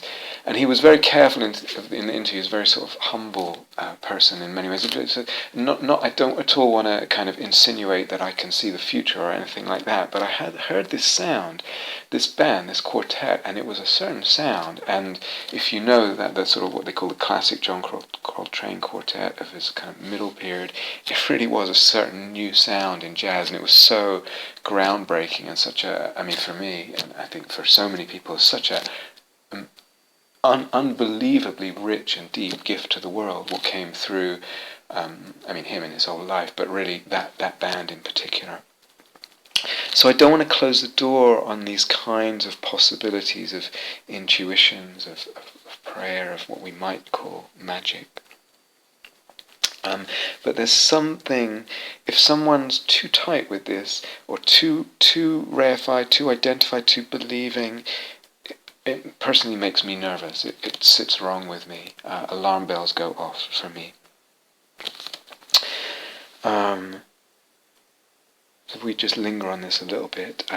he was very careful in the interview. He was a very sort of humble person in many ways. So I don't at all want to kind of insinuate that I can see the future or anything like that, but I had heard this sound, this band, this quartet, and it was a certain sound. And if you know that the sort of what they call the classic John Coltrane quartet of his kind of middle period, it really was a certain new sound in jazz, and it was so groundbreaking and such a, I mean, for me, and I think for so many people, such a unbelievably rich and deep gift to the world, what came through, I mean, him in his whole life, but really that band in particular. So I don't want to close the door on these kinds of possibilities of intuitions, of prayer, of what we might call magic. But there's something, if someone's too tight with this, or too reified, too identified, too believing, it personally makes me nervous. It sits wrong with me. Alarm bells go off for me. So if we just linger on this a little bit,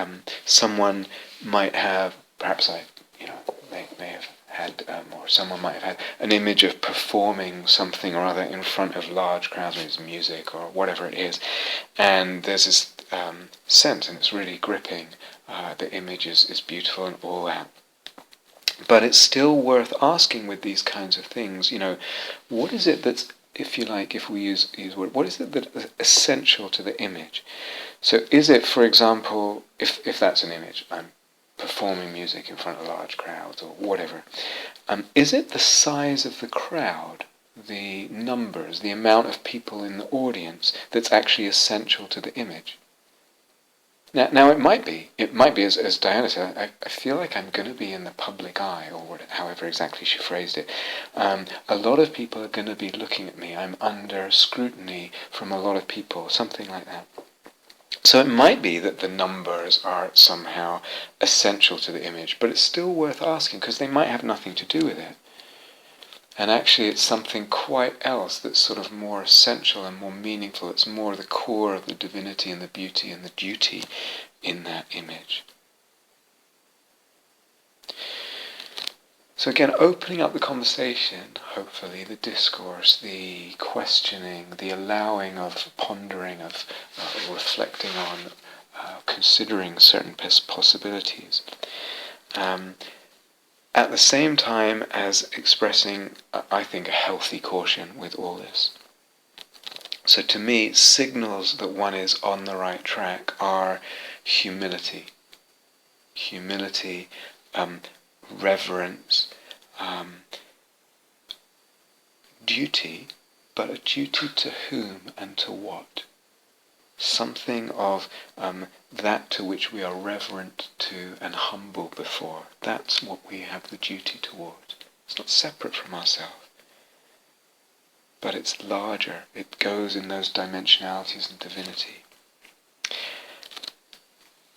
someone might have, perhaps may have had, or someone might have had an image of performing something or other in front of large crowds, maybe it's music or whatever it is, and there's this sense, and it's really gripping. The image is beautiful and all that. But it's still worth asking with these kinds of things, what is it that's, if you like, if we use word, what is it that's essential to the image? So is it, for example, if that's an image, I'm performing music in front of large crowds or whatever, is it the size of the crowd, the numbers, the amount of people in the audience that's actually essential to the image? Now it might be, as Diana said, I feel like I'm going to be in the public eye, or however exactly she phrased it. A lot of people are going to be looking at me. I'm under scrutiny from a lot of people, something like that. So it might be that the numbers are somehow essential to the image, but it's still worth asking, because they might have nothing to do with it. And actually it's something quite else that's sort of more essential and more meaningful. It's more the core of the divinity and the beauty and the duty in that image. So again, opening up the conversation, hopefully, the discourse, the questioning, the allowing of pondering, of reflecting on, considering certain possibilities. At the same time as expressing, I think, a healthy caution with all this. So to me, signals that one is on the right track are humility. Humility, reverence, duty, but a duty to whom and to what? Something of that to which we are reverent to and humble before. That's what we have the duty towards. It's not separate from ourselves, but it's larger. It goes in those dimensionalities and divinity.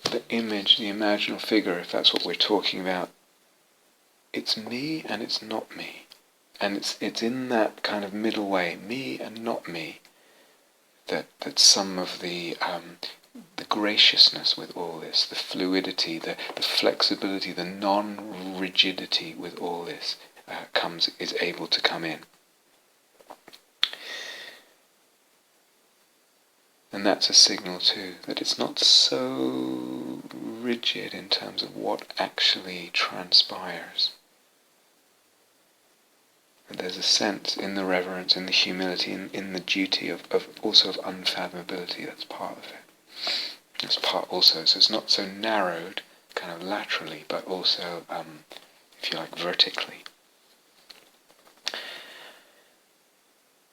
The image, the imaginal figure, if that's what we're talking about, it's me and it's not me. And it's in that kind of middle way, me and not me, that some of the graciousness with all this, the fluidity, the flexibility, the non-rigidity with all this is able to come in. And that's a signal too, that it's not so rigid in terms of what actually transpires. There's a sense in the reverence, in the humility, in the duty of also of unfathomability. That's part of it. That's part also. So it's not so narrowed, kind of laterally, but also, if you like, vertically.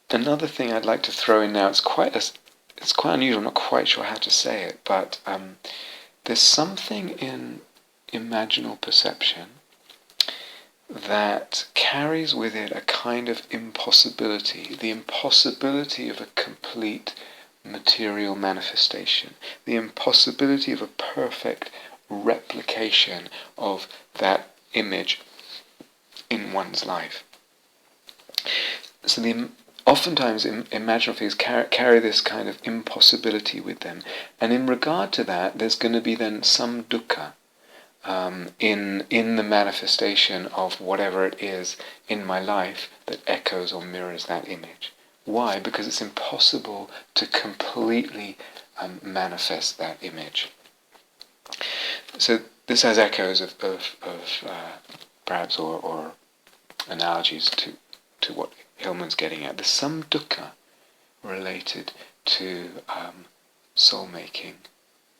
Another thing I'd like to throw in now, it's quite unusual. I'm not quite sure how to say it, but there's something in imaginal perception that carries with it a kind of impossibility, the impossibility of a complete material manifestation, the impossibility of a perfect replication of that image in one's life. So oftentimes imaginal figures carry this kind of impossibility with them, and in regard to that, there's going to be then some dukkha in the manifestation of whatever it is in my life that echoes or mirrors that image. Why? Because it's impossible to completely manifest that image. So this has echoes of perhaps or analogies to what Hillman's getting at. There's some dukkha related to soul-making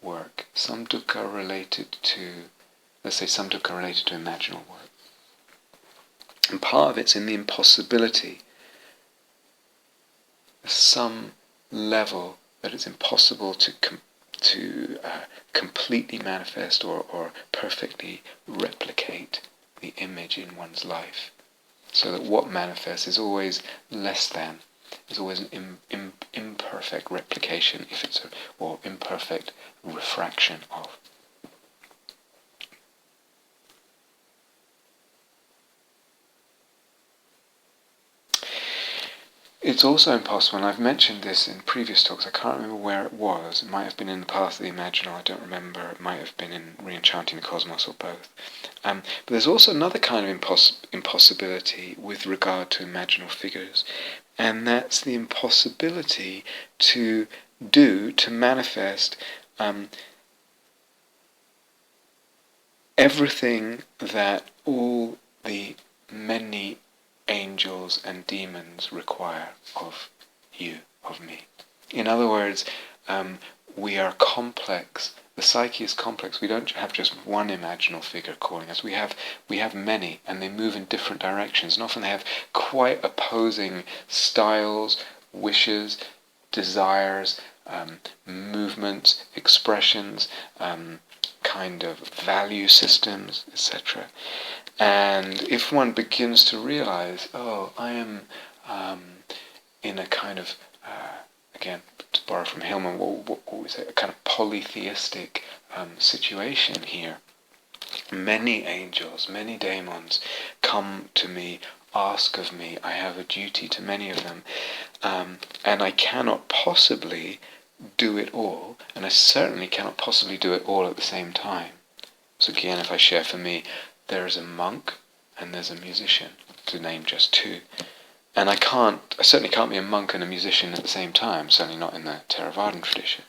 work, some dukkha related to, let's say, some dukkha related to imaginal work. And part of it's in the impossibility. There's some level that it's impossible to completely manifest or perfectly replicate the image in one's life. So that what manifests is always less than, is always an imperfect replication, if it's or imperfect refraction of. It's also impossible, and I've mentioned this in previous talks, I can't remember where it was, it might have been in The Path of the Imaginal, I don't remember, it might have been in Re-enchanting the Cosmos, or both. But there's also another kind of impossibility with regard to imaginal figures, and that's the impossibility to manifest everything that all the many angels and demons require of you, of me. In other words, we are complex. The psyche is complex. We don't have just one imaginal figure calling us. We have many, and they move in different directions. And often they have quite opposing styles, wishes, desires, movements, expressions, kind of value systems, etc. And if one begins to realize, oh, I am in a kind of, again, to borrow from Hillman, what we say, a kind of polytheistic situation here. Many angels, many daemons come to me, ask of me, I have a duty to many of them, and I cannot possibly do it all, and I certainly cannot possibly do it all at the same time. So again, if I share for me, there's a monk and there's a musician, to name just two. And I certainly can't be a monk and a musician at the same time, certainly not in the Theravadan tradition.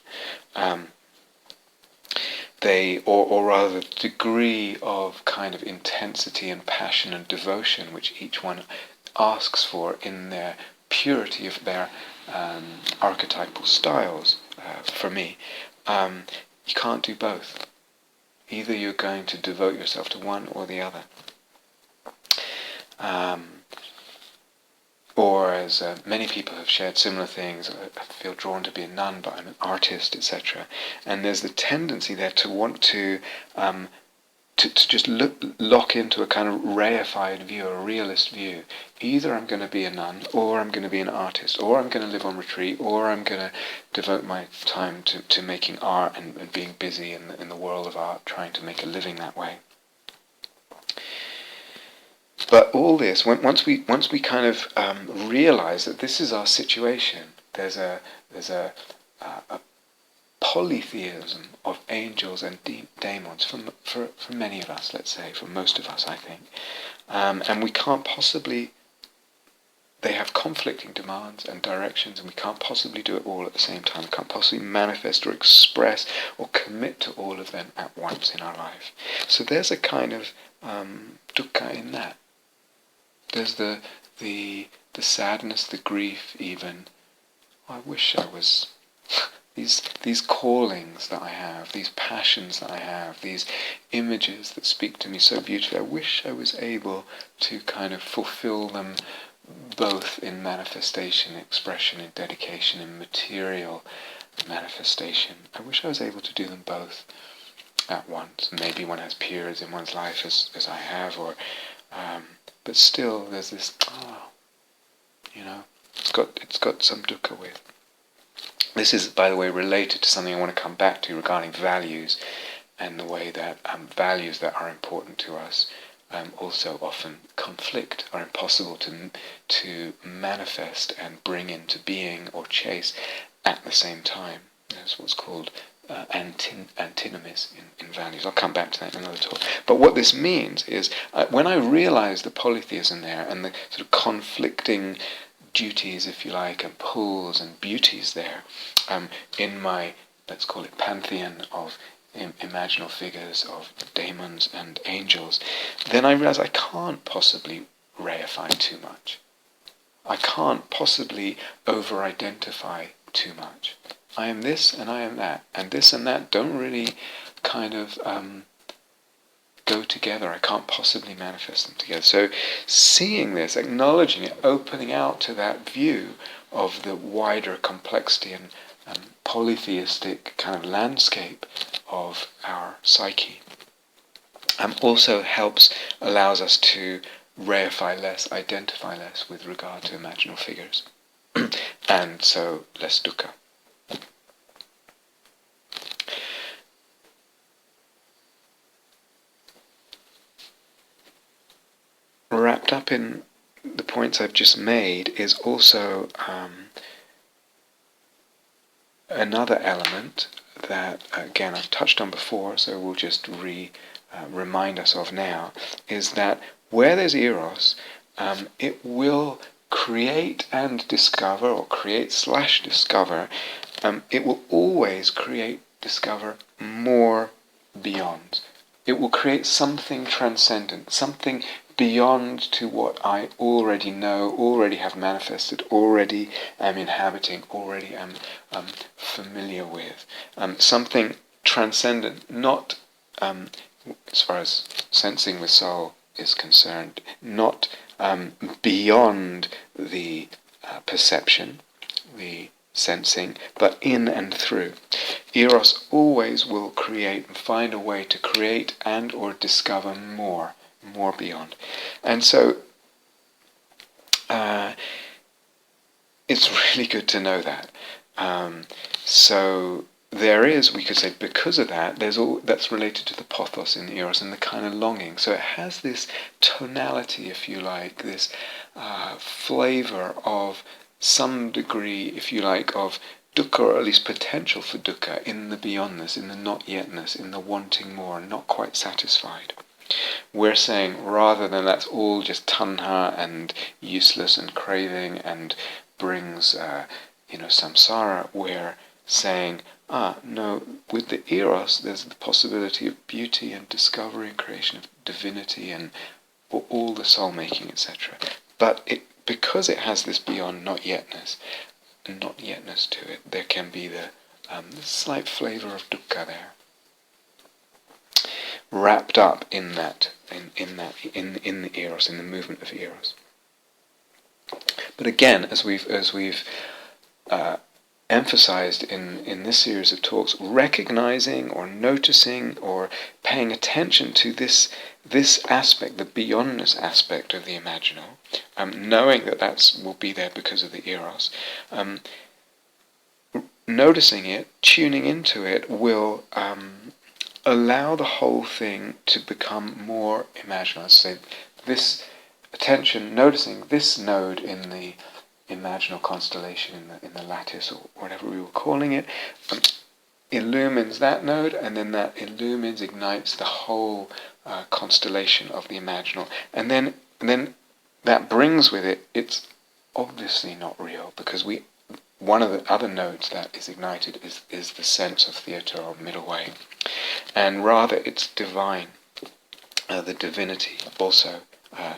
Or rather, the degree of kind of intensity and passion and devotion which each one asks for in their purity of their archetypal styles, for me, you can't do both. Either you're going to devote yourself to one or the other. Or as many people have shared similar things, I feel drawn to be a nun, but I'm an artist, etc. And there's the tendency there to want to just lock into a kind of reified view, a realist view. Either I'm going to be a nun, or I'm going to be an artist, or I'm going to live on retreat, or I'm going to devote my time to making art and being busy in the world of art, trying to make a living that way. But all this, once we kind of realize that this is our situation, there's a polytheism of angels and daemons for many of us, let's say, for most of us, I think. And we can't possibly, they have conflicting demands and directions, and we can't possibly do it all at the same time. We can't possibly manifest or express or commit to all of them at once in our life. So there's a kind of dukkha in that. There's the sadness, the grief even. I wish I was... These callings that I have, these passions that I have, these images that speak to me so beautifully, I wish I was able to kind of fulfill them both in manifestation, expression, in dedication, in material manifestation. I wish I was able to do them both at once. Maybe one has periods in one's life as I have, or but still there's this, it's got some dukkha with. This is, by the way, related to something I want to come back to regarding values and the way that values that are important to us also often conflict, are impossible to manifest and bring into being or chase at the same time. That's what's called antinomies in values. I'll come back to that in another talk. But what this means is, when I realize the polytheism there and the sort of conflicting duties, if you like, and pulls and beauties there, in my, let's call it, pantheon of imaginal figures, of daemons and angels, then I realize I can't possibly reify too much. I can't possibly over-identify too much. I am this and I am that, and this and that don't really kind of go together. I can't possibly manifest them together. So seeing this, acknowledging it, opening out to that view of the wider complexity and polytheistic kind of landscape of our psyche, also allows us to reify less, identify less with regard to imaginal figures, and so less dukkha. Wrapped up in the points I've just made is also another element that, again, I've touched on before, so we'll just remind us of now, is that where there's eros, it will create and discover, or create/discover, it will always discover more beyond. It will create something transcendent, something beyond to what I already know, already have manifested, already am inhabiting, already am familiar with. Something transcendent, not, as far as sensing with soul is concerned, not beyond the perception, the sensing, but in and through. Eros always will create and find a way to create and or discover more beyond. And so it's really good to know that. So there is, we could say, because of that, that's related to the pathos in the eros and the kind of longing. So it has this tonality, if you like, this flavor of some degree, if you like, of dukkha, or at least potential for dukkha, in the beyondness, in the not yetness, in the wanting more, not quite satisfied. We're saying, rather than that's all just tanha and useless and craving and brings samsara, we're saying, no, with the eros there's the possibility of beauty and discovery and creation of divinity and all the soul-making, etc. But because it has this beyond not yetness to it, there can be the slight flavour of dukkha there, wrapped up in the eros, in the movement of eros. But again, as we've emphasized in this series of talks, recognizing or noticing or paying attention to this aspect, the beyondness aspect of the imaginal, knowing that will be there because of the eros, noticing it, tuning into it, will allow the whole thing to become more imaginal. Let's say this attention, noticing this node in the imaginal constellation, in the lattice, or whatever we were calling it, illumines that node, and then that ignites the whole constellation of the imaginal. And then that brings with it, it's obviously not real, because one of the other nodes that is ignited is the sense of theatre or middle way. And rather it's divine. The divinity also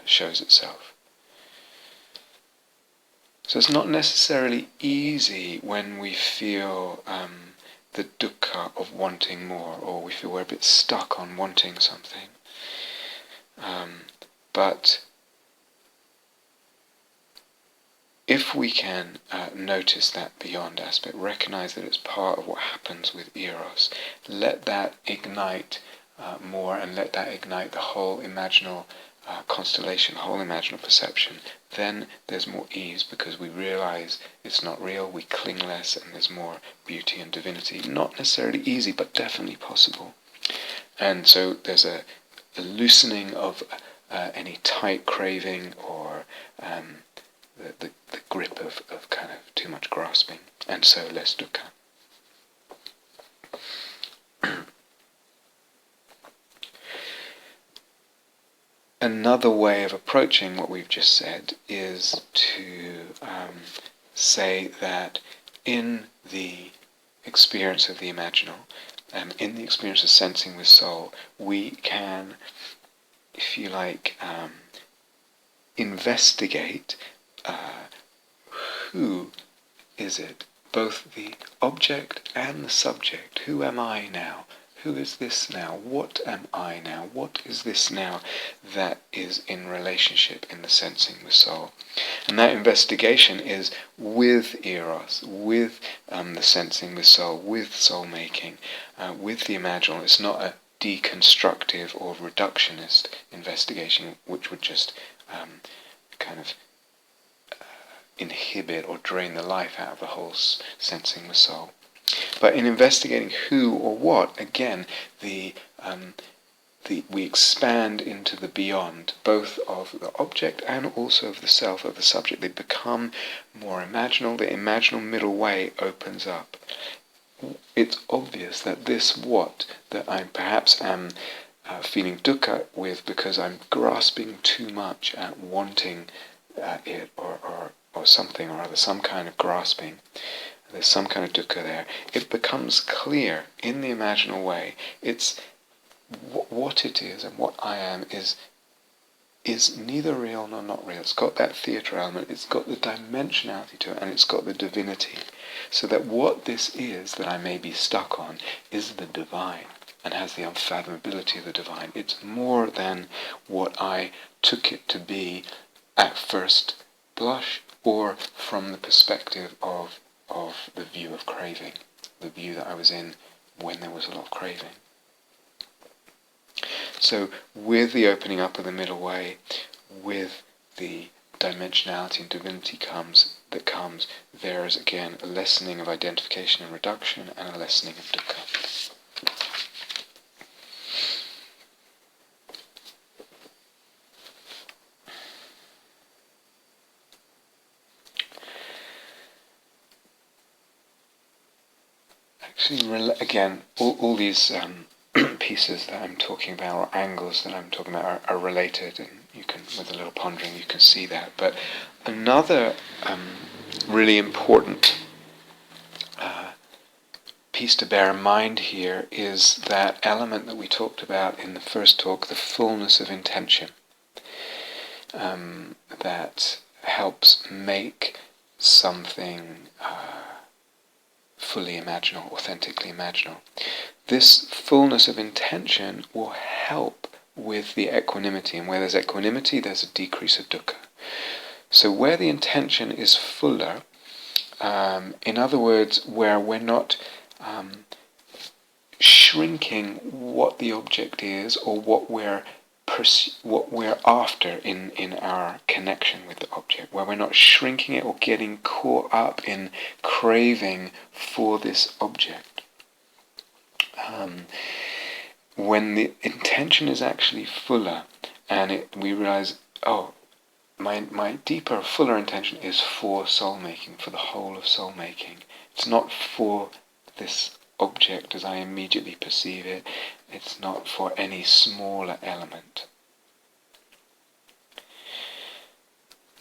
shows itself. So it's not necessarily easy when we feel the dukkha of wanting more, or we feel we're a bit stuck on wanting something. But if we can notice that beyond aspect, recognize that it's part of what happens with eros, let that ignite more, and let that ignite the whole imaginal constellation, the whole imaginal perception, then there's more ease, because we realize it's not real, we cling less, and there's more beauty and divinity. Not necessarily easy, but definitely possible. And so there's a loosening of any tight craving or the grip of kind of too much grasping, and so less dukkha. Another way of approaching what we've just said is to say that in the experience of the imaginal, in the experience of sensing with soul, we can, if you like, investigate who is it, both the object and the subject. Who am I now? Who is this now? What am I now? What is this now that is in relationship in the sensing with soul? And that investigation is with eros, with the sensing with soul, with soul-making, with the imaginal. It's not a deconstructive or reductionist investigation, which would just kind of inhibit or drain the life out of the whole sensing with soul. But in investigating who or what, again, we expand into the beyond, both of the object and also of the self, of the subject. They become more imaginal. The imaginal middle way opens up. It's obvious that this what that I perhaps am feeling dukkha with because I'm grasping too much at wanting it or something or other, some kind of grasping. There's some kind of dukkha there. It becomes clear in the imaginal way. It's what it is and what I am is neither real nor not real. It's got that theatre element, it's got the dimensionality to it, and it's got the divinity. So that what this is that I may be stuck on is the divine and has the unfathomability of the divine. It's more than what I took it to be at first blush or from the perspective of the view of craving, the view that I was in when there was a lot of craving. So with the opening up of the middle way, with the dimensionality and divinity comes, there is again a lessening of identification and reduction and a lessening of dukkha. Actually, again, all these pieces that I'm talking about, or angles that I'm talking about, are related, and you can, with a little pondering, you can see that. But another really important piece to bear in mind here is that element that we talked about in the first talk, the fullness of intention, that helps make something fully imaginal, authentically imaginal. This fullness of intention will help with the equanimity, and where there's equanimity, there's a decrease of dukkha. So where the intention is fuller, in other words, where we're not shrinking what the object is or what we're after in our connection with the object, where we're not shrinking it or getting caught up in craving for this object. When the intention is actually fuller, and we realize, oh, my deeper, fuller intention is for soul-making, for the whole of soul-making. It's not for this object as I immediately perceive it. It's not for any smaller element.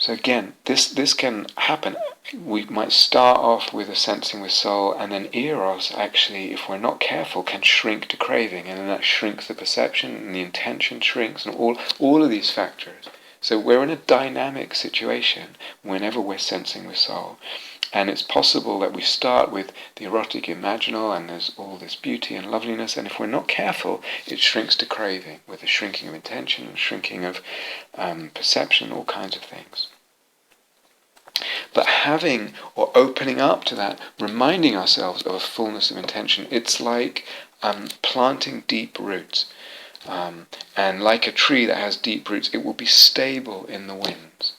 So again, this can happen. We might start off with a sensing with soul, and then eros actually, if we're not careful, can shrink to craving, and then that shrinks the perception, and the intention shrinks, and all of these factors. So we're in a dynamic situation whenever we're sensing with soul. And it's possible that we start with the erotic imaginal, and there's all this beauty and loveliness, and if we're not careful, it shrinks to craving, with a shrinking of intention, shrinking of perception, all kinds of things. But having, or opening up to that, reminding ourselves of a fullness of intention, it's like planting deep roots. And like a tree that has deep roots, it will be stable in the winds.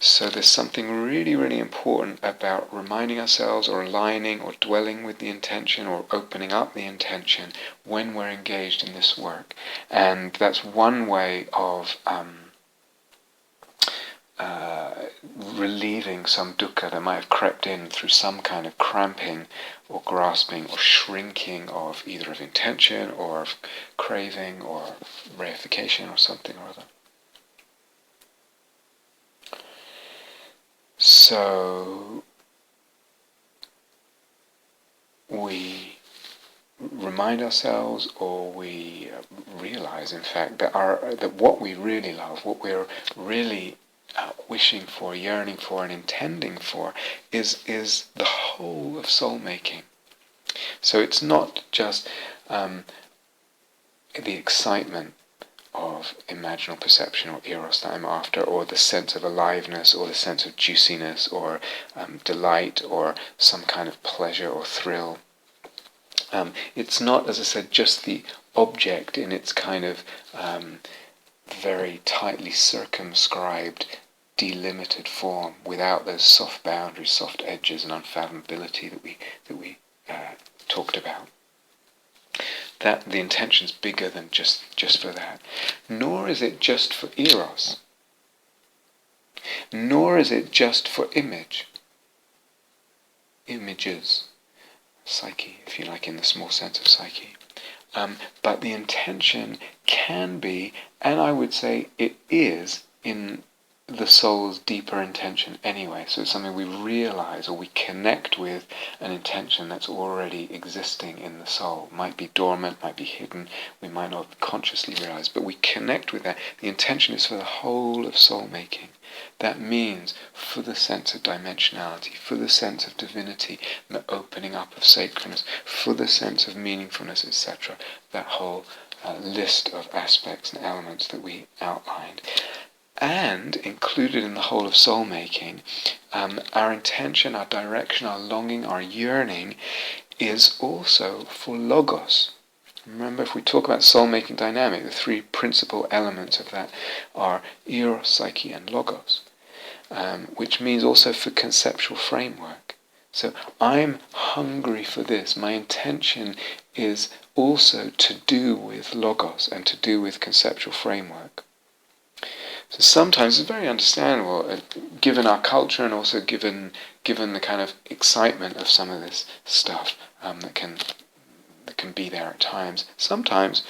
So there's something really, really important about reminding ourselves or aligning or dwelling with the intention or opening up the intention when we're engaged in this work. And that's one way of relieving some dukkha that might have crept in through some kind of cramping or grasping or shrinking of either of intention or of craving or reification or something or other. So we remind ourselves, or we realize, in fact, that what we really love, what we're really wishing for, yearning for, and intending for, is the whole of soul-making. So it's not just the excitement of imaginal perception or eros that I'm after, or the sense of aliveness, or the sense of juiciness, or delight, or some kind of pleasure or thrill. It's not, as I said, just the object in its kind of very tightly circumscribed, delimited form, without those soft boundaries, soft edges, and unfathomability that we talked about. That the intention's bigger than just for that. Nor is it just for eros. Nor is it just for images. Psyche, if you like, in the small sense of psyche. But the intention can be, and I would say it is, in the soul's deeper intention anyway. So it's something we realize or we connect with, an intention that's already existing in the soul. Might be dormant, might be hidden, we might not consciously realize, but we connect with that. The intention is for the whole of soul-making. That means for the sense of dimensionality, for the sense of divinity, the opening up of sacredness, for the sense of meaningfulness, etc. That whole list of aspects and elements that we outlined. And included in the whole of soul-making, our intention, our direction, our longing, our yearning is also for logos. Remember, if we talk about soul-making dynamic, the three principal elements of that are eros, psyche, and logos, which means also for conceptual framework. So I'm hungry for this. My intention is also to do with logos and to do with conceptual framework. So sometimes it's very understandable, given our culture and also given the kind of excitement of some of this stuff that can be there at times. Sometimes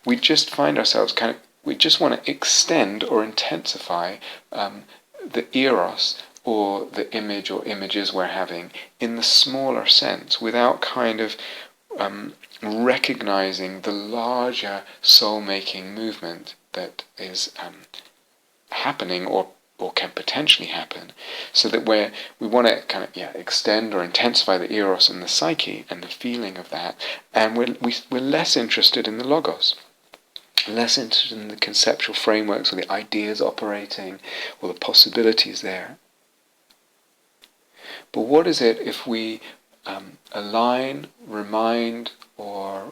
we just find ourselves we just want to extend or intensify the eros or the image or images we're having in the smaller sense, without kind of recognizing the larger soul-making movement that is happening or can potentially happen, so that we want to kind of extend or intensify the eros and the psyche and the feeling of that, and we're less interested in the logos, less interested in the conceptual frameworks or the ideas operating or the possibilities there. But what is it if we align, remind, or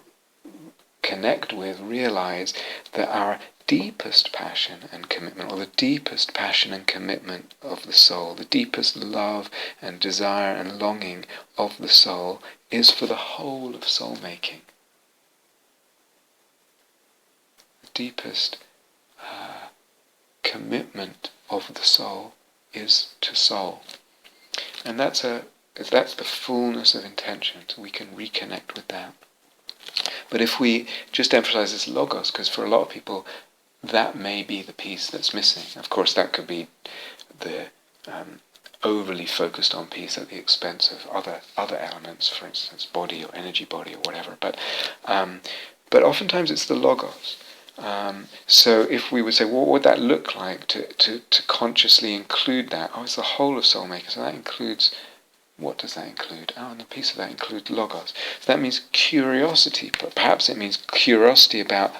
connect with, realize that our deepest passion and commitment, or the deepest passion and commitment of the soul, the deepest love and desire and longing of the soul, is for the whole of soul-making. The deepest commitment of the soul is to soul. And that's the fullness of intention, so we can reconnect with that. But if we just emphasize this logos, because for a lot of people that may be the piece that's missing. Of course, that could be the overly focused on piece at the expense of other elements, for instance, body or energy body or whatever. But oftentimes it's the logos. So if we would say, well, what would that look like to consciously include that? Oh, it's the whole of soul-making. So that includes. What does that include? Oh, and a piece of that includes logos. So that means curiosity, but perhaps it means curiosity about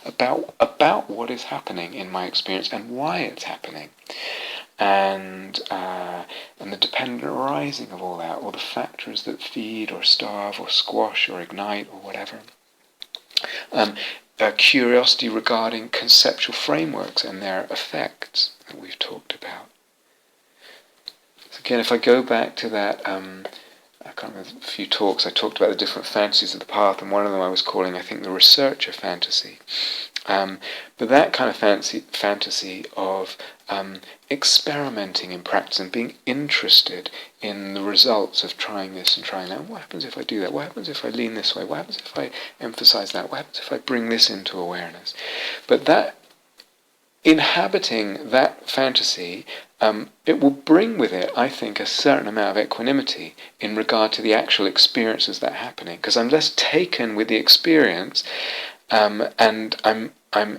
what is happening in my experience and why it's happening, and the dependent arising of all that, or the factors that feed or starve or squash or ignite or whatever. Curiosity regarding conceptual frameworks and their effects that we've talked about. again, if I go back to that, I can't remember, a few talks, I talked about the different fantasies of the path, and one of them I was calling, I think, the researcher fantasy. But that kind of fantasy of experimenting in practice and being interested in the results of trying this and trying that. What happens if I do that? What happens if I lean this way? What happens if I emphasize that? What happens if I bring this into awareness? But that, inhabiting that fantasy, it will bring with it, I think, a certain amount of equanimity in regard to the actual experiences that are happening, because I'm less taken with the experience, and I'm,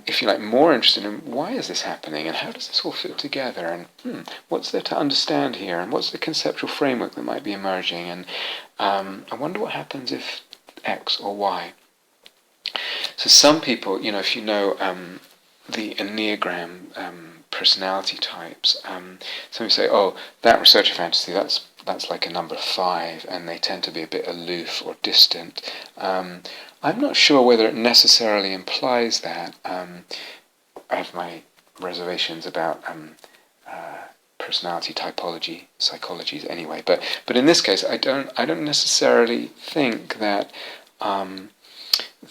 if you like, more interested in why is this happening and how does this all fit together, and what's there to understand here, and what's the conceptual framework that might be emerging, and I wonder what happens if X or Y. So some people, if you know the Enneagram personality types, some people say, oh, that researcher fantasy, that's like a number 5, and they tend to be a bit aloof or distant. I'm not sure whether it necessarily implies that. I have my reservations about personality typology, psychology anyway. But in this case, I don't necessarily think that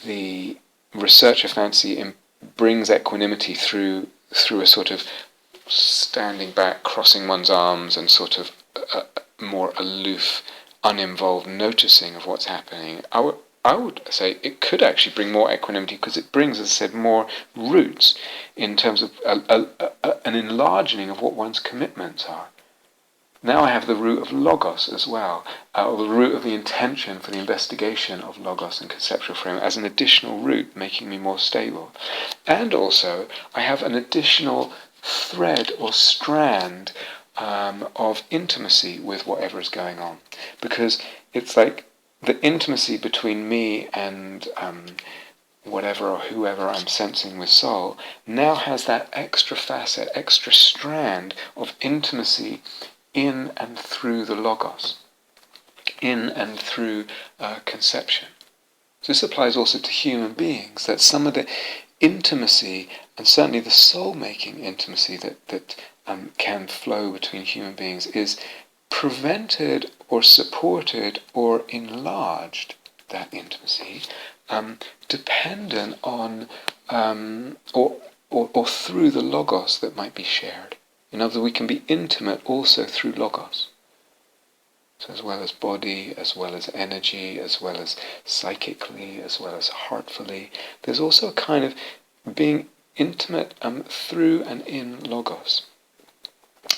the researcher fantasy brings equanimity through a sort of standing back, crossing one's arms, and sort of more aloof, uninvolved noticing of what's happening. I would say it could actually bring more equanimity, because it brings, as I said, more roots in terms of an enlarging of what one's commitments are. Now I have the root of logos as well, or the root of the intention for the investigation of logos and conceptual framework as an additional root, making me more stable. And also, I have an additional thread or strand of intimacy with whatever is going on. Because it's like the intimacy between me and whatever or whoever I'm sensing with soul now has that extra facet, extra strand of intimacy in and through the logos, in and through conception. So this applies also to human beings, that some of the intimacy, and certainly the soul-making intimacy that can flow between human beings, is prevented or supported or enlarged, that intimacy, dependent on or through the logos that might be shared. In other words, we can be intimate also through logos. So as well as body, as well as energy, as well as psychically, as well as heartfully, there's also a kind of being intimate through and in logos.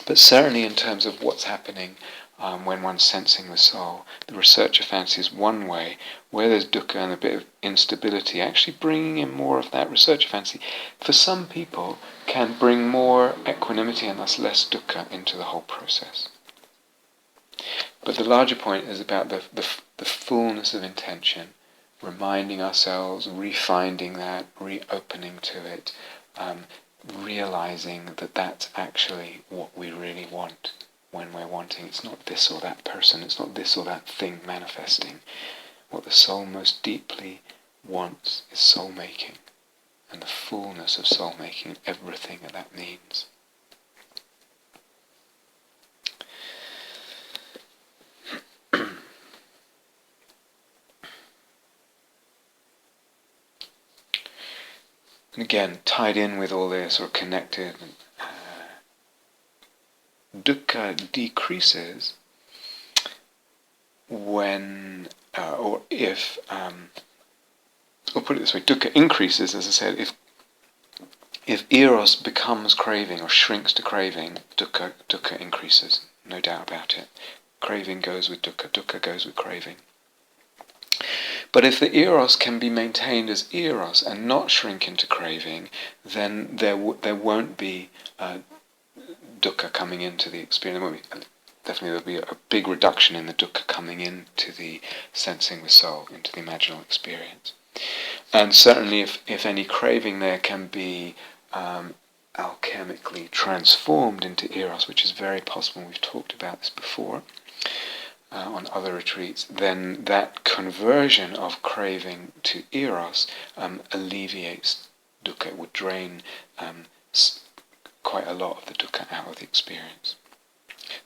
But certainly in terms of what's happening when one's sensing the soul, the researcher fantasy is one way, where there's dukkha and a bit of instability, actually bringing in more of that researcher fantasy, for some people, can bring more equanimity and thus less dukkha into the whole process. But the larger point is about the fullness of intention, reminding ourselves, refinding that, reopening to it, realizing that that's actually what we really want when we're wanting. It's not this or that person, it's not this or that thing manifesting. What the soul most deeply wants is soul-making, and the fullness of soul-making, everything that means. And again, tied in with all this, or connected, dukkha decreases when, or if, or put it this way, dukkha increases, as I said, if eros becomes craving or shrinks to craving, dukkha increases, no doubt about it. Craving goes with dukkha, dukkha goes with craving. But if the eros can be maintained as eros and not shrink into craving, then there won't be dukkha coming into the experience. Definitely there'll be a big reduction in the dukkha coming into the sensing with soul, into the imaginal experience. And certainly if any craving there can be alchemically transformed into eros, which is very possible, we've talked about this before on other retreats, then that conversion of craving to eros alleviates dukkha. It would drain quite a lot of the dukkha out of the experience.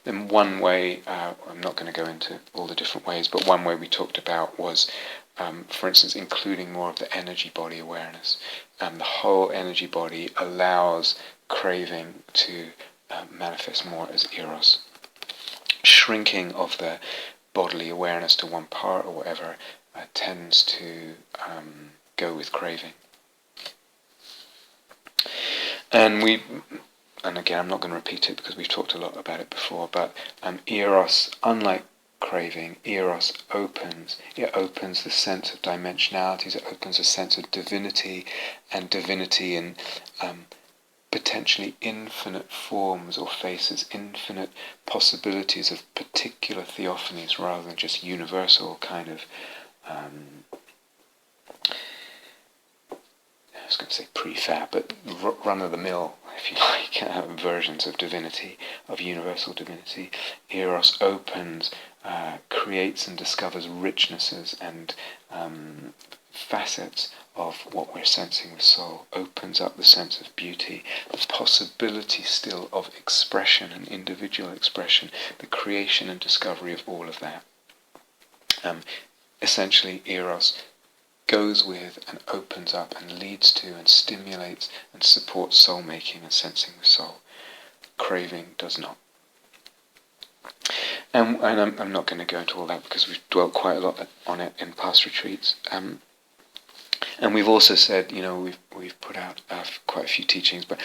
Then one way, I'm not going to go into all the different ways, but one way we talked about was, for instance, including more of the energy body awareness. The whole energy body allows craving to manifest more as eros. Shrinking of the bodily awareness to one part or whatever tends to go with craving. And again, I'm not going to repeat it because we've talked a lot about it before, but eros, unlike craving, eros opens. It opens the sense of dimensionalities, it opens a sense of divinity, and divinity in potentially infinite forms or faces, infinite possibilities of particular theophanies rather than just universal kind of I was going to say prefab, but run-of-the-mill, if you like, versions of divinity, of universal divinity. Eros opens, creates and discovers richnesses and facets of what we're sensing with soul, opens up the sense of beauty, the possibility still of expression and individual expression, the creation and discovery of all of that. Essentially, eros goes with and opens up and leads to and stimulates and supports soul-making and sensing with soul. Craving does not. And I'm not going to go into all that because we've dwelt quite a lot on it in past retreats. And we've also said, we've put out quite a few teachings, but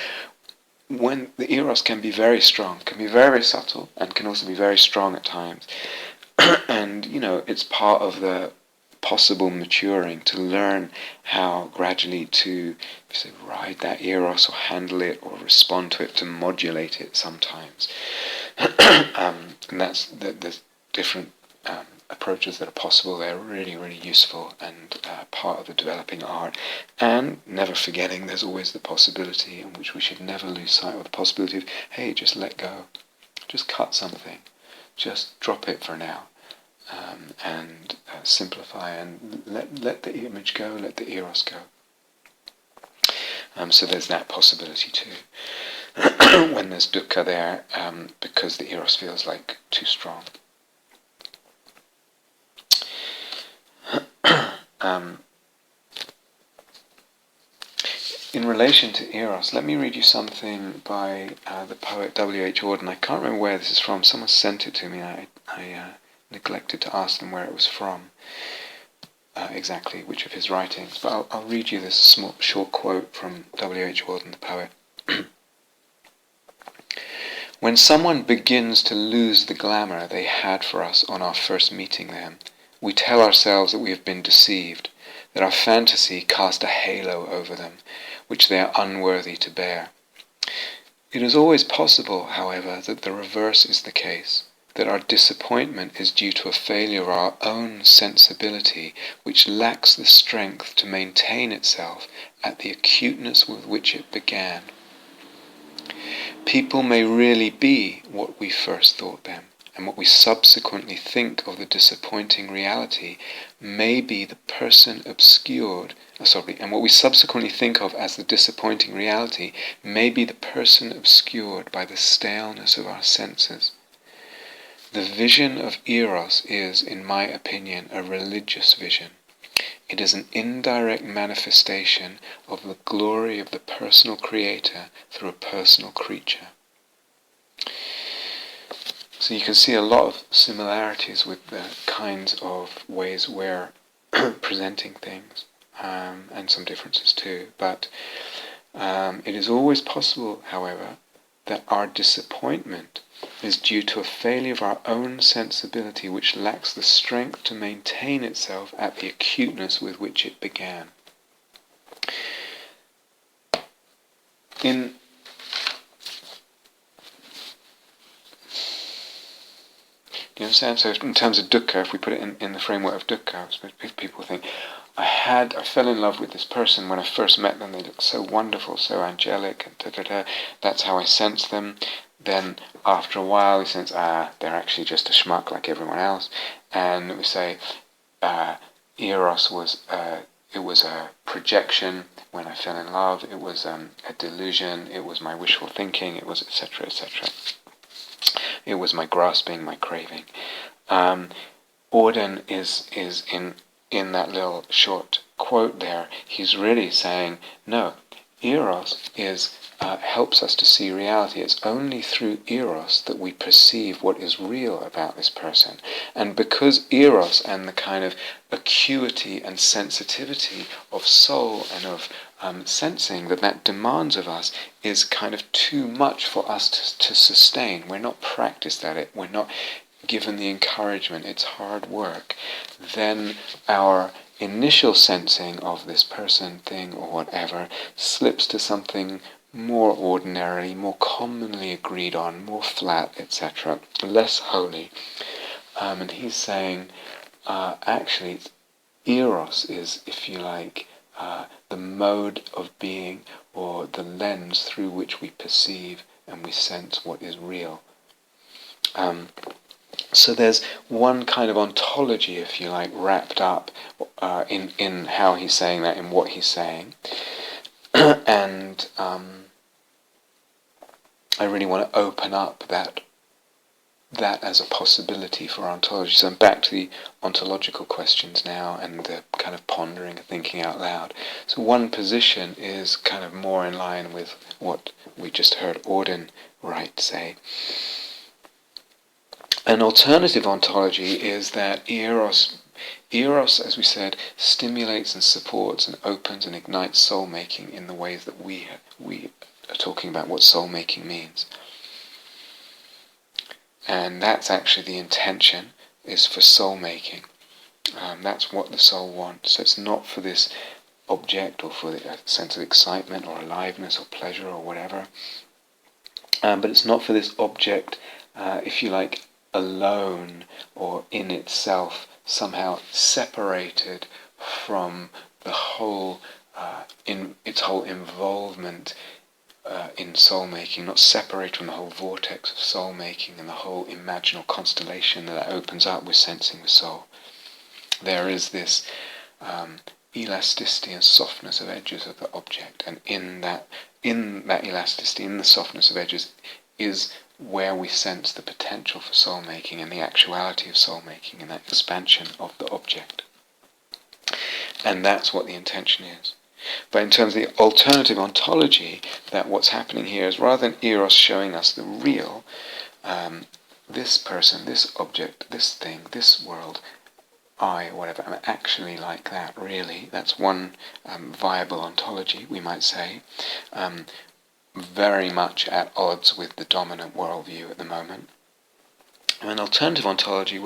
when the eros can be very strong, can be very subtle, and can also be very strong at times. And, it's part of the possible maturing to learn how gradually to ride that eros or handle it or respond to it, to modulate it sometimes. And that's there's different approaches that are possible. They're really, really useful and part of the developing art. And never forgetting there's always the possibility, in which we should never lose sight of the possibility of, hey, just let go, just cut something, just drop it for now. And simplify and let the image go, let the eros go. So there's that possibility too. When there's dukkha there, because the eros feels like too strong. In relation to eros, let me read you something by the poet W.H. Auden. I can't remember where this is from. Someone sent it to me. I neglected to ask them where it was from, exactly which of his writings, but I'll read you this small, short quote from W.H. Auden, the poet. When someone begins to lose the glamour they had for us on our first meeting them, we tell ourselves that we have been deceived, that our fantasy cast a halo over them, which they are unworthy to bear. It is always possible, however, that the reverse is the case, that our disappointment is due to a failure of our own sensibility, which lacks the strength to maintain itself at the acuteness with which it began. People may really be what we first thought them, and what we subsequently think of the disappointing reality may be the person obscured, and what we subsequently think of as the disappointing reality may be the person obscured by the staleness of our senses. The vision of eros is, in my opinion, a religious vision. It is an indirect manifestation of the glory of the personal creator through a personal creature. So you can see a lot of similarities with the kinds of ways we're presenting things, and some differences too. But it is always possible, however, that our disappointment is due to a failure of our own sensibility, which lacks the strength to maintain itself at the acuteness with which it began. Do you understand? So in terms of dukkha, if we put it in the framework of dukkha, I suppose people think, I fell in love with this person when I first met them, they looked so wonderful, so angelic, and that's how I sensed them. Then after a while we sense, they're actually just a schmuck like everyone else. And we say, eros was, it was a projection when I fell in love, it was a delusion, it was my wishful thinking, it was etc., etc. It was my grasping, my craving. Auden is in that little short quote there, he's really saying, no, eros is helps us to see reality. It's only through eros that we perceive what is real about this person. And because eros and the kind of acuity and sensitivity of soul and of sensing that demands of us is kind of too much for us to sustain. We're not practiced at it. We're not given the encouragement. It's hard work. Then our initial sensing of this person, thing, or whatever slips to something more ordinarily, more commonly agreed on, more flat, etc., less holy. And he's saying, actually, eros is, if you like, the mode of being, or the lens through which we perceive and we sense what is real. So there's one kind of ontology, if you like, wrapped up in how he's saying that, in what he's saying. And I really want to open up that as a possibility for ontology. So I'm back to the ontological questions now, and the kind of pondering and thinking out loud. So one position is kind of more in line with what we just heard Auden Wright say. An alternative ontology is that eros, as we said, stimulates and supports and opens and ignites soul-making in the ways that we are talking about what soul-making means. And that's actually the intention, is for soul-making. That's what the soul wants. So it's not for this object or for a sense of excitement or aliveness or pleasure or whatever. But it's not for this object, if you like, alone or in itself, somehow separated from the whole, in its whole involvement in soul-making, not separated from the whole vortex of soul-making and the whole imaginal constellation that opens up with sensing the soul. There is this elasticity and softness of edges of the object, and in that elasticity, in the softness of edges, is where we sense the potential for soul-making and the actuality of soul-making and that expansion of the object. And that's what the intention is. But in terms of the alternative ontology, that what's happening here is, rather than eros showing us the real, this person, this object, this thing, this world, I, whatever, I'm actually like that, really. That's one viable ontology, we might say. Very much at odds with the dominant worldview at the moment. An alternative ontology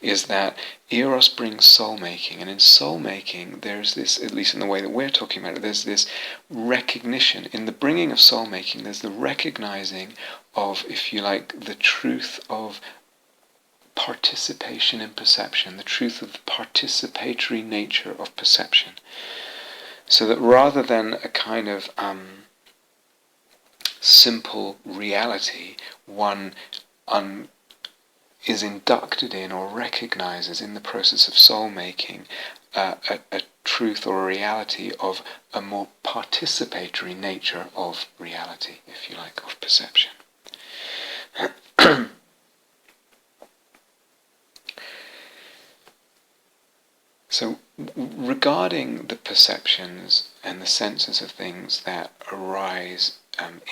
is that eros brings soul-making, and in soul-making there's this, at least in the way that we're talking about it, there's this recognition. In the bringing of soul-making, there's the recognizing of, if you like, the truth of participation in perception, the truth of the participatory nature of perception. So that rather than a kind of simple reality, one is inducted in or recognizes in the process of soul-making a truth or a reality of a more participatory nature of reality, if you like, of perception. So, regarding the perceptions and the senses of things that arise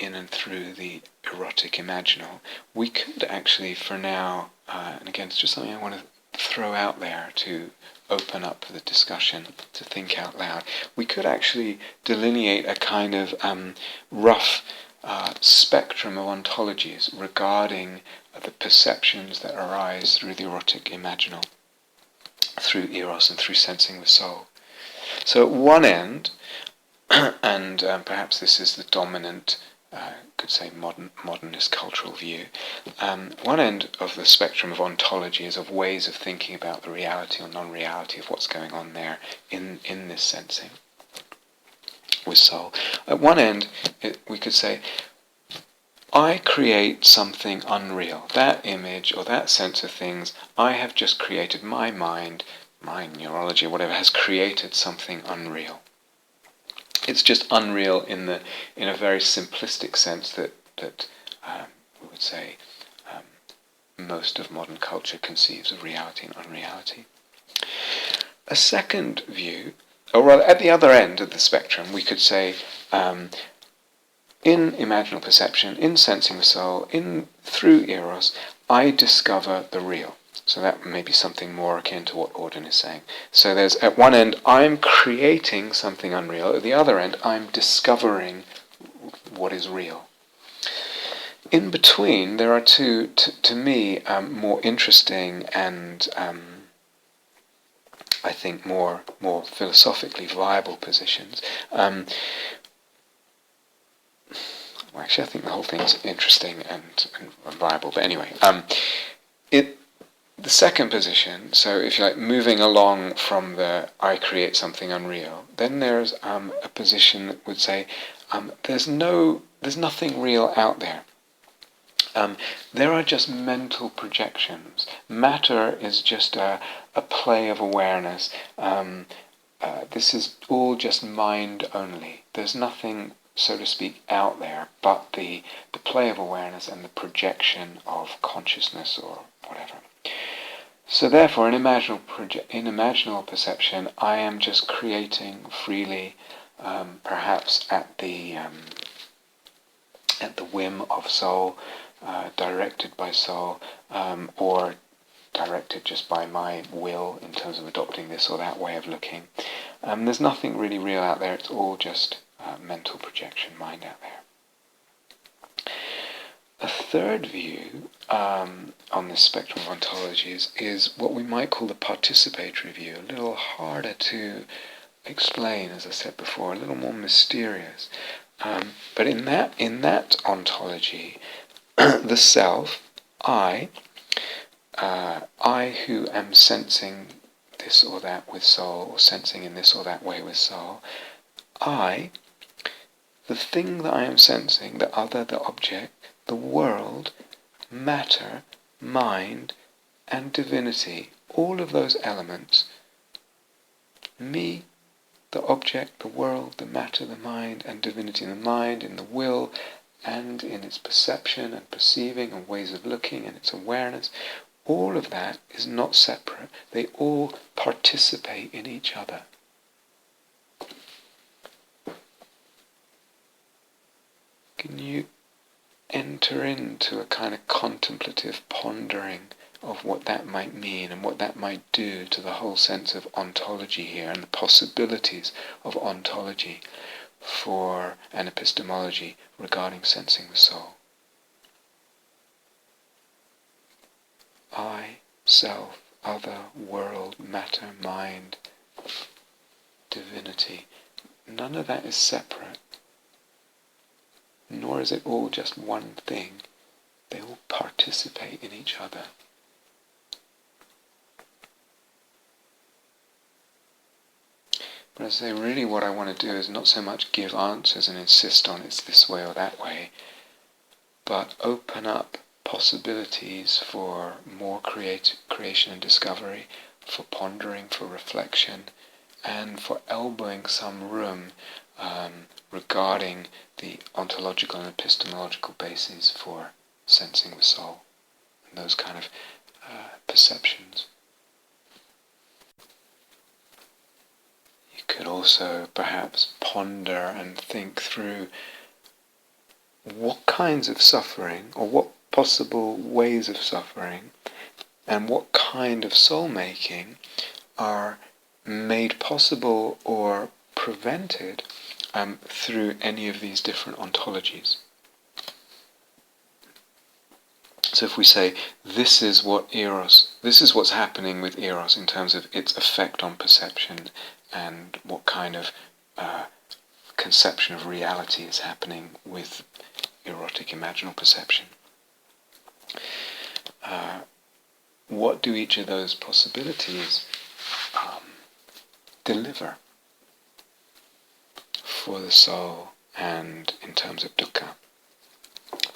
in and through the erotic imaginal, we could actually, for now, and again, it's just something I want to throw out there to open up the discussion, to think out loud, we could actually delineate a kind of rough spectrum of ontologies regarding the perceptions that arise through the erotic imaginal, through eros and through sensing the soul. So at one end, and perhaps this is the dominant, could say modernist cultural view, one end of the spectrum of ontology is of ways of thinking about the reality or non-reality of what's going on there in this sensing with soul. At one end, we could say, I create something unreal. That image or that sense of things, I have just created, my mind, my neurology or whatever, has created something unreal. It's just unreal in a very simplistic sense that we would say most of modern culture conceives of reality and unreality. A second view, or rather at the other end of the spectrum, we could say, in imaginal perception, in sensing the soul, through eros, I discover the real. So that may be something more akin to what Auden is saying. So there's, at one end, I'm creating something unreal. At the other end, I'm discovering what is real. In between, there are two, to me, more interesting and I think more philosophically viable positions. Well, actually, I think the whole thing's interesting and viable. But anyway, the second position, so if you like, moving along from the I create something unreal, then there's a position that would say there's nothing real out there. There are just mental projections. Matter is just a play of awareness. This is all just mind only. There's nothing, so to speak, out there but the play of awareness and the projection of consciousness or whatever. So therefore, in imaginal perception, I am just creating freely, perhaps at the whim of soul, directed by soul, or directed just by my will in terms of adopting this or that way of looking. There's nothing really real out there. It's all just mental projection, mind out there. A third view on this spectrum of ontologies is what we might call the participatory view, a little harder to explain, as I said before, a little more mysterious. But in that ontology, the self, I who am sensing this or that with soul, or sensing in this or that way with soul, the thing that I am sensing, the other, the object, the world, matter, mind, and divinity, all of those elements, me, the object, the world, the matter, the mind, and divinity, the mind in the will and in its perception and perceiving and ways of looking and its awareness, all of that is not separate. They all participate in each other. Can you enter into a kind of contemplative pondering of what that might mean and what that might do to the whole sense of ontology here and the possibilities of ontology for an epistemology regarding sensing the soul? I, self, other, world, matter, mind, divinity. None of that is separate, nor is it all just one thing. They all participate in each other. But as I say, really what I want to do is not so much give answers and insist on it's this way or that way, but open up possibilities for more creation and discovery, for pondering, for reflection, and for elbowing some room regarding the ontological and epistemological bases for sensing the soul, and those kind of perceptions. You could also perhaps ponder and think through what kinds of suffering, or what possible ways of suffering, and what kind of soul-making are made possible or prevented through any of these different ontologies. So if we say, this is what's happening with eros in terms of its effect on perception and what kind of conception of reality is happening with erotic imaginal perception. What do each of those possibilities deliver for the soul and in terms of dukkha,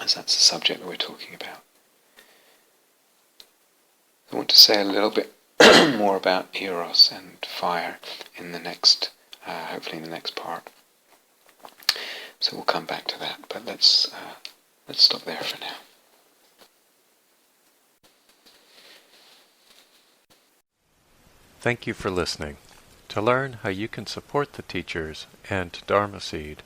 as that's the subject that we're talking about? I want to say a little bit more about eros and fire in the next, hopefully in the next part. So we'll come back to that, but let's stop there for now. Thank you for listening. To learn how you can support the teachers and Dharma Seed,